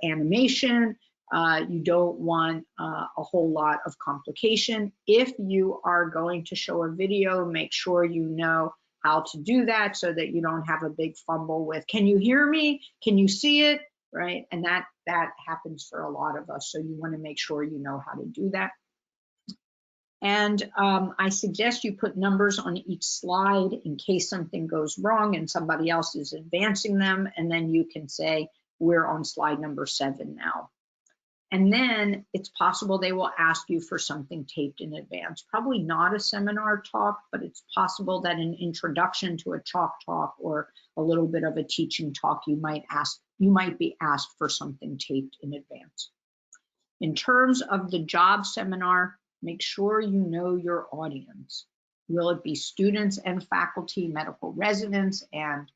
animation. You don't want a whole lot of complication. If you are going to show a video, make sure you know how to do that so that you don't have a big fumble with, can you hear me? Can you see it? Right? And that happens for a lot of us. So you want to make sure you know how to do that. And I suggest you put numbers on each slide in case something goes wrong and somebody else is advancing them. And then you can say, we're on slide number 7 now. And then it's possible they will ask you for something taped in advance. Probably not a seminar talk, but it's possible that an introduction to a chalk talk or a little bit of a teaching talk, you might be asked for something taped in advance. In terms of the job seminar, make sure you know your audience. Will it be students and faculty, medical residents, and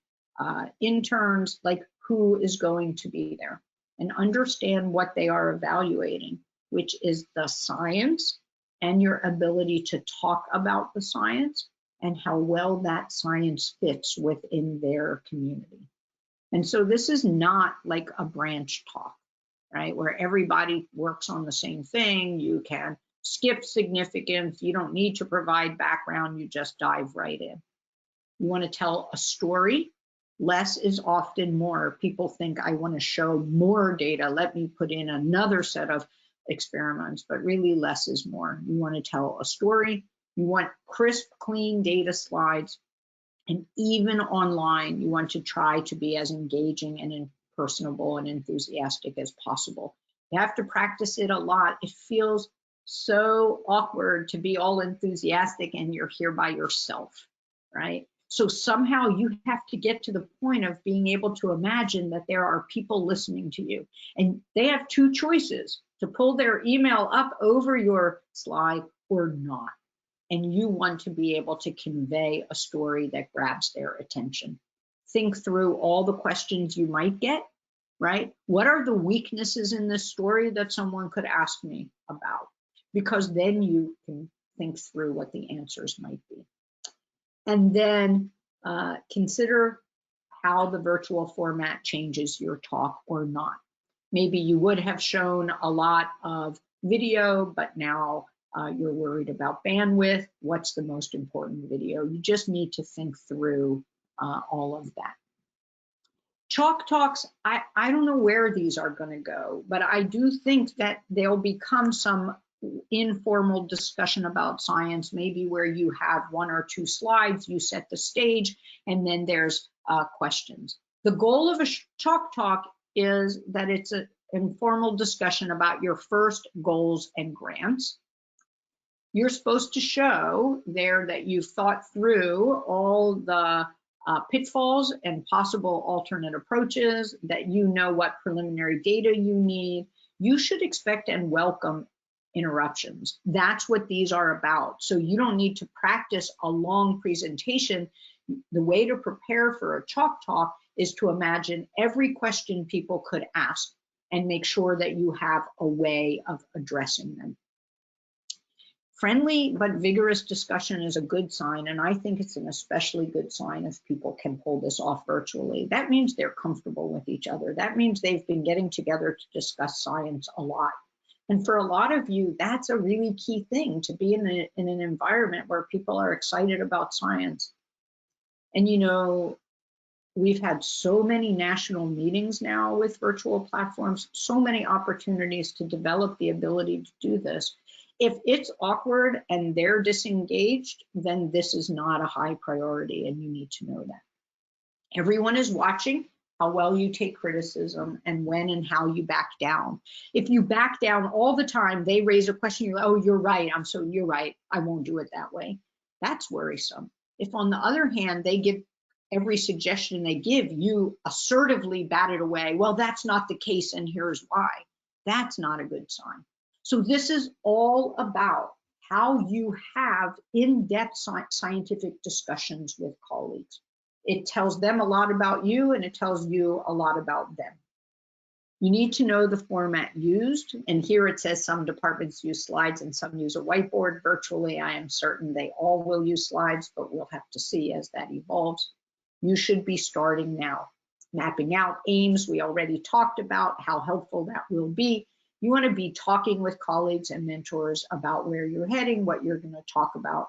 interns? Like, who is going to be there? And understand what they are evaluating, which is the science and your ability to talk about the science and how well that science fits within their community. And so this is not like a branch talk, right, where everybody works on the same thing. You can skip significance. You don't need to provide background. You just dive right in. You want to tell a story. Less is often more. People think, I want to show more data. Let me put in another set of experiments, but really less is more. You want to tell a story. You want crisp, clean data slides. And even online, you want to try to be as engaging and personable and enthusiastic as possible. You have to practice it a lot. It feels so awkward to be all enthusiastic and you're here by yourself, right? So somehow you have to get to the point of being able to imagine that there are people listening to you. And they have two choices: to pull their email up over your slide or not. And you want to be able to convey a story that grabs their attention. Think through all the questions you might get, right? What are the weaknesses in this story that someone could ask me about? Because then you can think through what the answers might be. And then consider how the virtual format changes your talk or not. Maybe you would have shown a lot of video, but now you're worried about bandwidth. What's the most important video? You just need to think through all of that. Chalk talks, I don't know where these are going to go, but I do think that they'll become some informal discussion about science, maybe where you have one or two slides, you set the stage, and then there's questions. The goal of a chalk talk is that it's an informal discussion about your first goals and grants. You're supposed to show there that you've thought through all the pitfalls and possible alternate approaches, that you know what preliminary data you need. You should expect and welcome interruptions. That's what these are about. So you don't need to practice a long presentation. The way to prepare for a chalk talk is to imagine every question people could ask and make sure that you have a way of addressing them. Friendly but vigorous discussion is a good sign, and I think it's an especially good sign if people can pull this off virtually. That means they're comfortable with each other. That means they've been getting together to discuss science a lot. And for a lot of you, that's a really key thing, to be in an environment where people are excited about science. And you know, we've had so many national meetings now with virtual platforms, so many opportunities to develop the ability to do this. If it's awkward and they're disengaged, then this is not a high priority, and you need to know that. Everyone is watching how well you take criticism and when and how you back down. If you back down all the time, they raise a question, you're like, oh, you're right, you're right, I won't do it that way. That's worrisome. If on the other hand, they give every suggestion they give, you assertively bat it away, well, that's not the case and here's why. That's not a good sign. So this is all about how you have in-depth scientific discussions with colleagues. It tells them a lot about you, and it tells you a lot about them. You need to know the format used, and here it says some departments use slides and some use a whiteboard. Virtually, I am certain they all will use slides, but we'll have to see as that evolves. You should be starting now. Mapping out aims, we already talked about how helpful that will be. You want to be talking with colleagues and mentors about where you're heading, what you're going to talk about.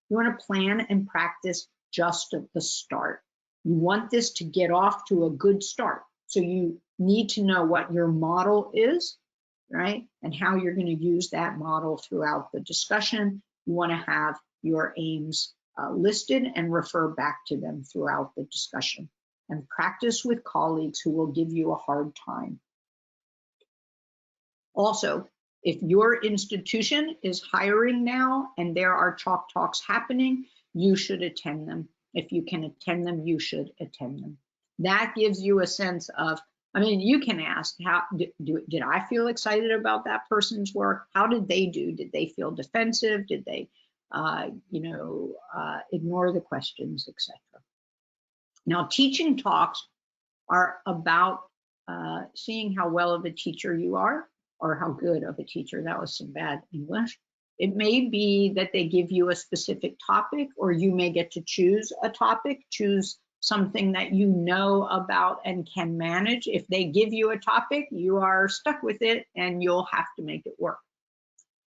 You want to plan and practice just at the start. You want this to get off to a good start. So you need to know what your model is, right? And how you're going to use that model throughout the discussion. You want to have your aims listed and refer back to them throughout the discussion. And practice with colleagues who will give you a hard time. Also, if your institution is hiring now and there are chalk talks happening, you should attend them. If you can attend them, you should attend them. That gives you a sense of, I mean, you can ask, how did I feel excited about that person's work? How did they do? Did they feel defensive? Did they, ignore the questions, etc.? Now, teaching talks are about seeing how well of a teacher you are, or how good of a teacher. That was some bad English. It may be that they give you a specific topic, or you may get to choose a topic, choose something that you know about and can manage. If they give you a topic, you are stuck with it and you'll have to make it work.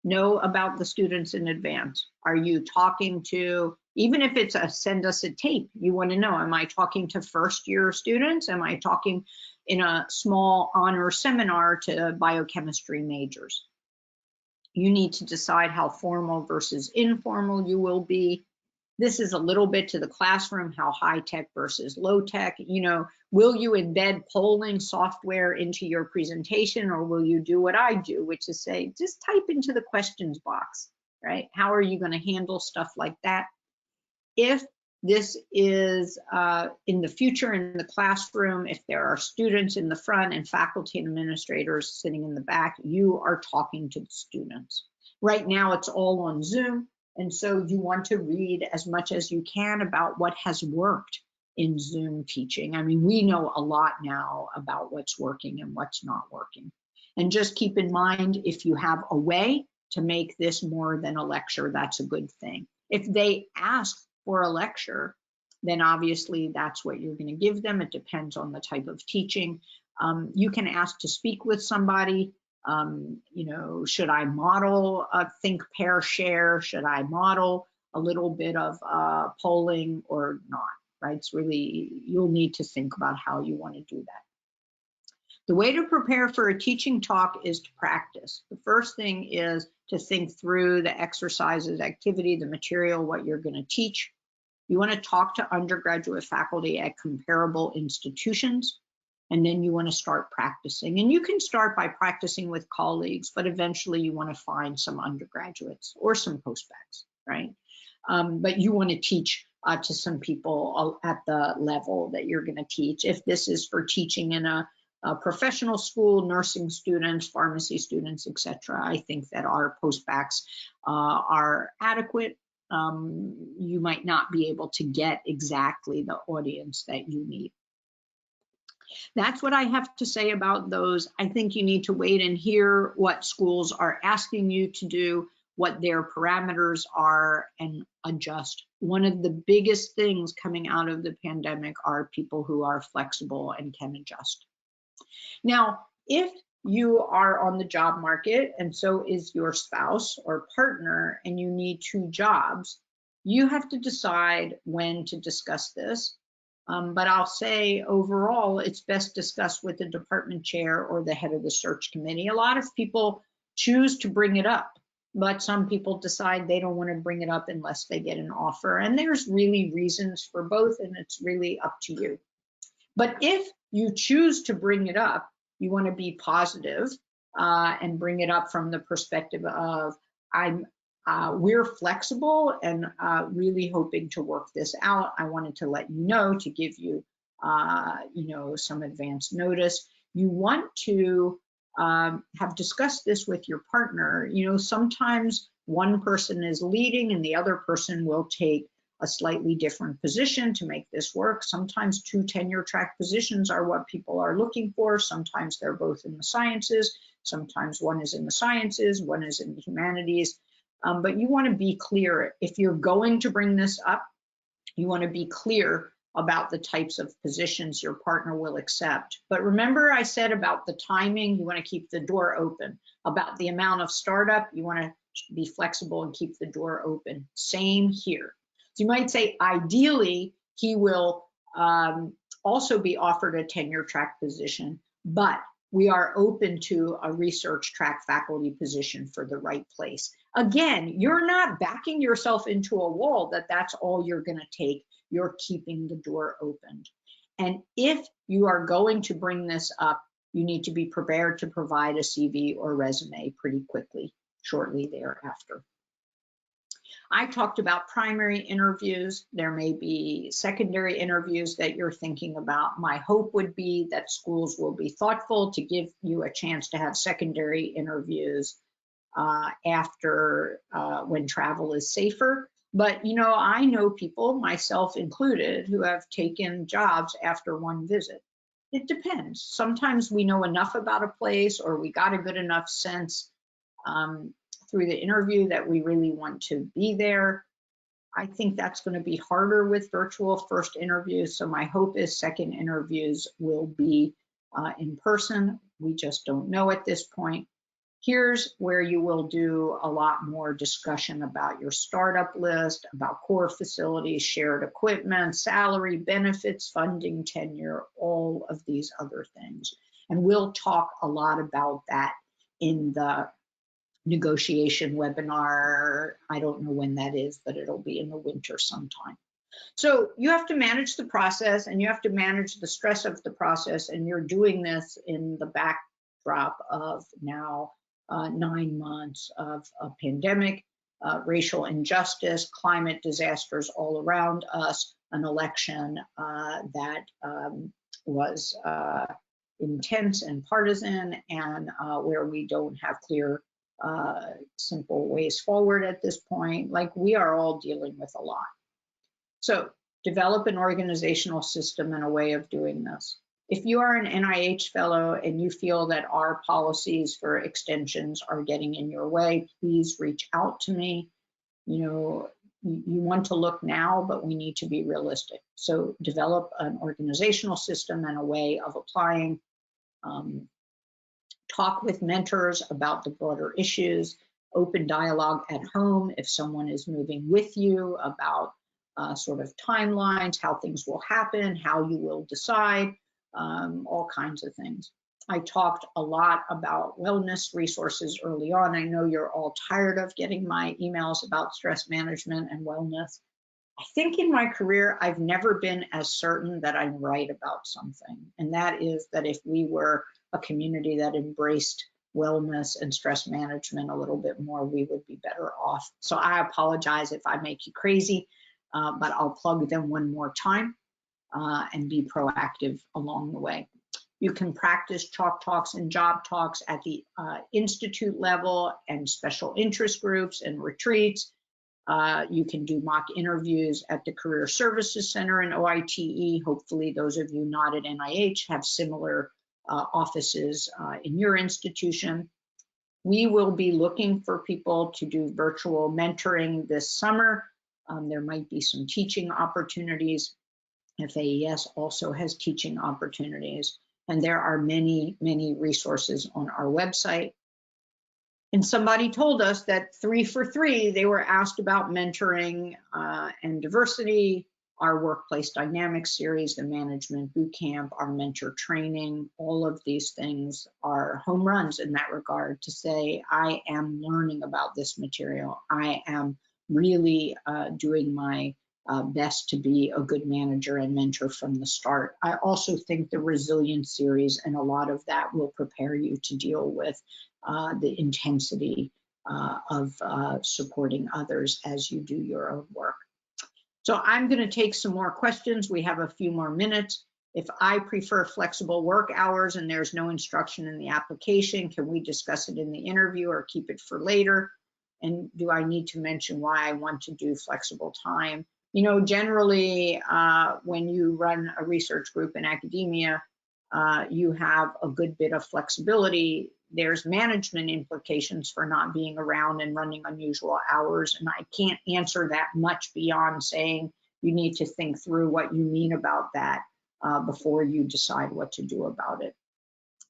Know about the students in advance. Are you talking to Even if it's a send us a tape, you want to know, am I talking to first year students? Am I talking in a small honor seminar to biochemistry majors? You need to decide how formal versus informal you will be. This is a little bit to the classroom, how high tech versus low tech. You know, will you embed polling software into your presentation, or will you do what I do, which is say, just type into the questions box, right? How are you going to handle stuff like that? If this is in the future in the classroom, if there are students in the front and faculty and administrators sitting in the back, you are talking to the students. Right now it's all on Zoom, and so you want to read as much as you can about what has worked in Zoom teaching. I mean, we know a lot now about what's working and what's not working. And just keep in mind, if you have a way to make this more than a lecture, that's a good thing. If they ask for a lecture, then obviously that's what you're going to give them. It depends on the type of teaching. You can ask to speak with somebody. You know, should I model a think, pair, share? Should I model a little bit of polling or not, right? It's really, you'll need to think about how you want to do that. The way to prepare for a teaching talk is to practice. The first thing is to think through the exercises, activity, the material, what you're going to teach. You want to talk to undergraduate faculty at comparable institutions, and then you want to start practicing. And you can start by practicing with colleagues, but eventually you want to find some undergraduates or some postbacks, right? But you want to teach to some people at the level that you're going to teach. If this is for teaching in a professional school, nursing students, pharmacy students, etc., I think that our postbacks are adequate. You might not be able to get exactly the audience that you need. That's what I have to say about those. I think you need to wait and hear what schools are asking you to do, what their parameters are, and adjust. One of the biggest things coming out of the pandemic are people who are flexible and can adjust. Now, if you are on the job market and so is your spouse or partner and you need 2 jobs, you have to decide when to discuss this. But I'll say overall, it's best discussed with the department chair or the head of the search committee. A lot of people choose to bring it up, but some people decide they don't want to bring it up unless they get an offer. And there's really reasons for both, and it's really up to you. But if you choose to bring it up, you want to be positive and bring it up from the perspective of, we're flexible and really hoping to work this out. I wanted to let you know, to give you, you know, some advance notice. You want to have discussed this with your partner. You know, sometimes one person is leading and the other person will take a slightly different position to make this work. Sometimes 2 tenure track positions are what people are looking for. Sometimes they're both in the sciences. Sometimes one is in the sciences, one is in the humanities. But you want to be clear. If you're going to bring this up, you want to be clear about the types of positions your partner will accept. But remember I said about the timing, you want to keep the door open. About the amount of startup, you want to be flexible and keep the door open. Same here. So you might say, ideally, he will also be offered a tenure track position, but we are open to a research track faculty position for the right place. Again, you're not backing yourself into a wall that that's all you're going to take. You're keeping the door opened. And if you are going to bring this up, you need to be prepared to provide a CV or resume pretty quickly, shortly thereafter. I talked about primary interviews. There may be secondary interviews that you're thinking about. My hope would be that schools will be thoughtful to give you a chance to have secondary interviews after when travel is safer. But, you know, I know people, myself included, who have taken jobs after one visit. It depends. Sometimes we know enough about a place, or we got a good enough sense through the interview that we really want to be there. I think that's going to be harder with virtual first interviews. So my hope is second interviews will be in person. We just don't know at this point. Here's where you will do a lot more discussion about your startup list, about core facilities, shared equipment, salary, benefits, funding, tenure, all of these other things. And we'll talk a lot about that in the negotiation webinar. I don't know when that is, but it'll be in the winter sometime. So you have to manage the process, and you have to manage the stress of the process, and you're doing this in the backdrop of now 9 months of a pandemic, racial injustice, climate disasters all around us, an election that was intense and partisan, and where we don't have clear, simple ways forward at this point. Like, we are all dealing with a lot. So develop an organizational system and a way of doing this. If you are an NIH fellow and you feel that our policies for extensions are getting in your way, please reach out to me. You know, you want to look now, but we need to be realistic. So develop an organizational system and a way of applying. Talk with mentors about the broader issues. Open dialogue at home if someone is moving with you about sort of timelines, how things will happen, how you will decide, all kinds of things. I talked a lot about wellness resources early on. I know you're all tired of getting my emails about stress management and wellness. I think in my career, I've never been as certain that I'm right about something. And that is that if we were a community that embraced wellness and stress management a little bit more, we would be better off. So I apologize if I make you crazy, but I'll plug them one more time and be proactive along the way. You can practice chalk talks and job talks at the institute level and special interest groups and retreats. You can do mock interviews at the Career Services Center and OITE. Hopefully those of you not at NIH have similar offices in your institution. We will be looking for people to do virtual mentoring this summer. There might be some teaching opportunities. FAES also has teaching opportunities, and there are many, many resources on our website. And somebody told us that 3 for 3, they were asked about mentoring and diversity, our workplace dynamics series, the management boot camp, our mentor training. All of these things are home runs in that regard, to say, I am learning about this material. I am really doing my best to be a good manager and mentor from the start. I also think the resilience series and a lot of that will prepare you to deal with the intensity of supporting others as you do your own work. So I'm going to take some more questions. We have a few more minutes. If I prefer flexible work hours and there's no instruction in the application, can we discuss it in the interview or keep it for later? And do I need to mention why I want to do flexible time? You know, generally, when you run a research group in academia, you have a good bit of flexibility. There's management implications for not being around and running unusual hours. And I can't answer that much beyond saying you need to think through what you mean about that before you decide what to do about it.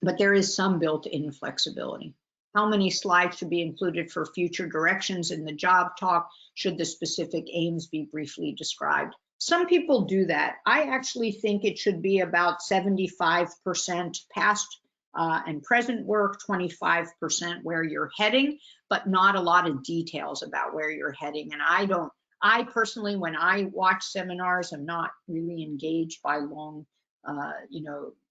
But there is some built-in flexibility. How many slides should be included for future directions in the job talk? Should the specific aims be briefly described? Some people do that. I actually think it should be about 75% past and present work, 25% where you're heading, but not a lot of details about where you're heading. And I personally, when I watch seminars, I'm not really engaged by long,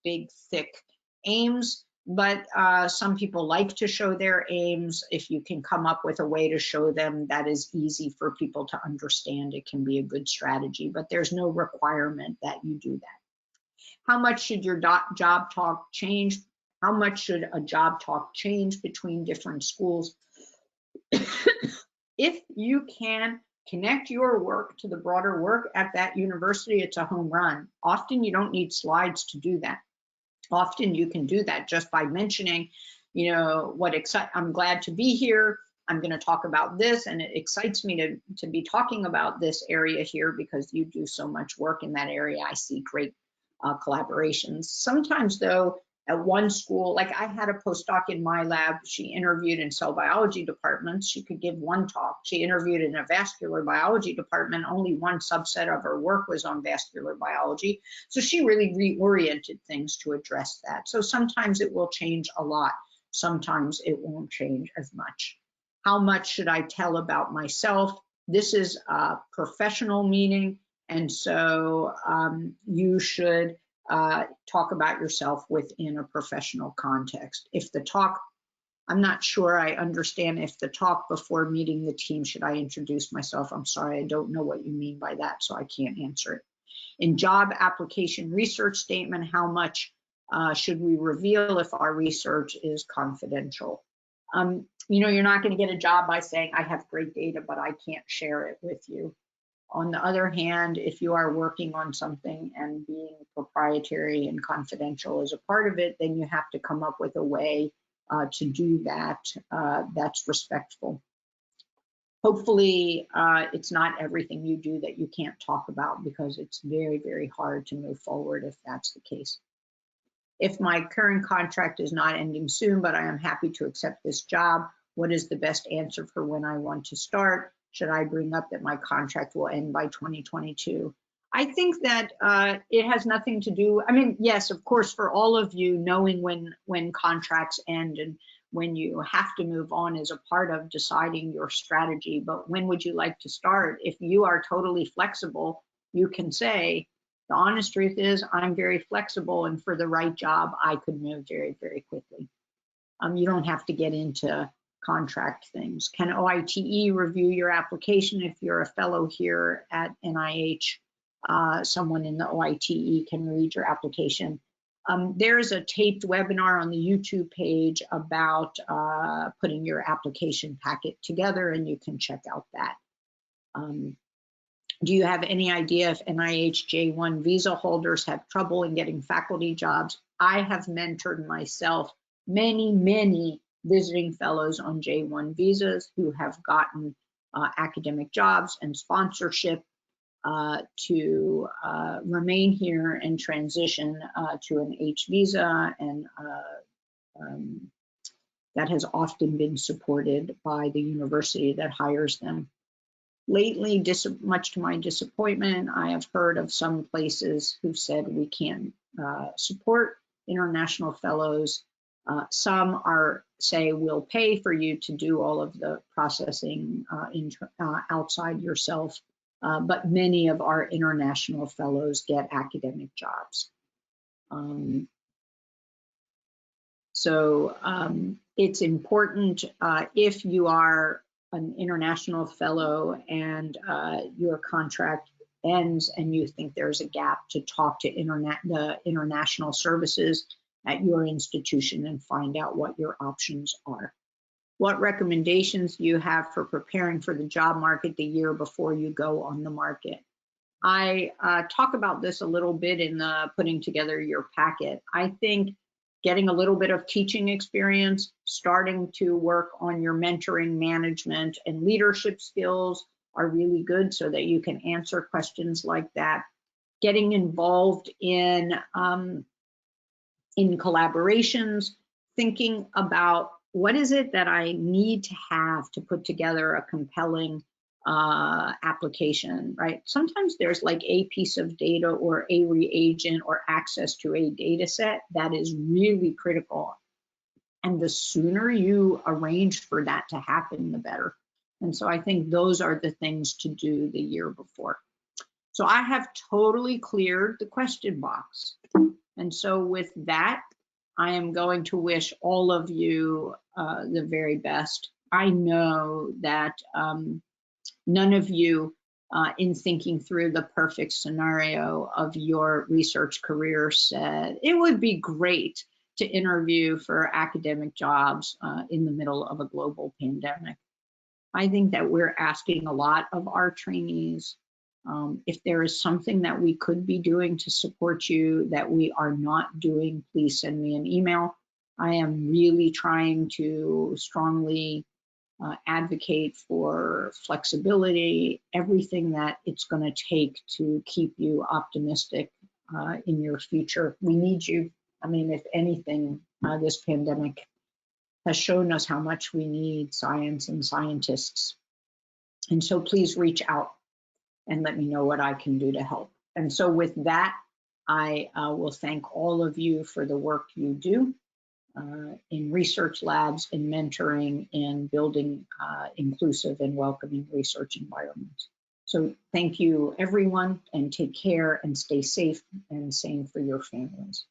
big, thick aims. But some people like to show their aims. If you can come up with a way to show them that is easy for people to understand, it can be a good strategy, but there's no requirement that you do that. How much should your job talk change? How much should a job talk change between different schools? If you can connect your work to the broader work at that university, it's a home run. Often you don't need slides to do that. Often you can do that just by mentioning, I'm glad to be here. I'm going to talk about this, and it excites me to be talking about this area here because you do so much work in that area. I see great collaborations. Sometimes, though, At one school, like I had a postdoc in my lab, she interviewed in cell biology departments. She could give one talk. She interviewed in a vascular biology department. Only one subset of her work was on vascular biology. So she really reoriented things to address that. So sometimes it will change a lot. Sometimes it won't change as much. How much should I tell about myself? This is a professional meeting, and so you should talk about yourself within a professional context. If the talk, I'm not sure I understand, if the talk before meeting the team, should I introduce myself? I'm sorry, I don't know what you mean by that, so I can't answer it. In job application research statement, how much should we reveal if our research is confidential? You know, you're not going to get a job by saying, I have great data, but I can't share it with you. On the other hand, if you are working on something and being proprietary and confidential is a part of it, then you have to come up with a way to do that that's respectful. Hopefully, it's not everything you do that you can't talk about, because it's very, very hard to move forward if that's the case. If my current contract is not ending soon, but I am happy to accept this job, what is the best answer for when I want to start? Should I bring up that my contract will end by 2022? I think that it has nothing to do, I mean, yes, of course, for all of you, knowing when contracts end and when you have to move on is a part of deciding your strategy. But when would you like to start? If you are totally flexible, you can say, the honest truth is I'm very flexible, and for the right job, I could move very, very quickly. You don't have to get into contract things. Can OITE review your application if you're a fellow here at NIH? Someone in the OITE can read your application. There's a taped webinar on the YouTube page about putting your application packet together, and you can check out that. Do you have any idea if NIH J1 visa holders have trouble in getting faculty jobs? I have mentored myself many visiting fellows on J1 visas who have gotten academic jobs and sponsorship to remain here and transition to an H visa, and that has often been supported by the university that hires them. Lately, much to my disappointment, I have heard of some places who've said we can't support international fellows. Some say we'll pay for you to do all of the processing outside yourself, but many of our international fellows get academic jobs. It's important if you are an international fellow and your contract ends and you think there's a gap, to talk to the international services at your institution and find out what your options are. What recommendations do you have for preparing for the job market the year before you go on the market? I talk about this a little bit in the putting together your packet. I think getting a little bit of teaching experience, starting to work on your mentoring, management, and leadership skills are really good so that you can answer questions like that. Getting involved in collaborations, thinking about what is it that I need to have to put together a compelling application, right? Sometimes there's like a piece of data or a reagent or access to a data set that is really critical. And the sooner you arrange for that to happen, the better. And so I think those are the things to do the year before. So I have totally cleared the question box. And so with that, I am going to wish all of you the very best. I know that none of you, in thinking through the perfect scenario of your research career, said it would be great to interview for academic jobs in the middle of a global pandemic. I think that we're asking a lot of our trainees. If there is something that we could be doing to support you that we are not doing, please send me an email. I am really trying to strongly advocate for flexibility, everything that it's going to take to keep you optimistic in your future. We need you. I mean, if anything, this pandemic has shown us how much we need science and scientists. And so please reach out and let me know what I can do to help. And so with that, I will thank all of you for the work you do in research labs, in mentoring, in building inclusive and welcoming research environments. So thank you, everyone, and take care and stay safe and same for your families.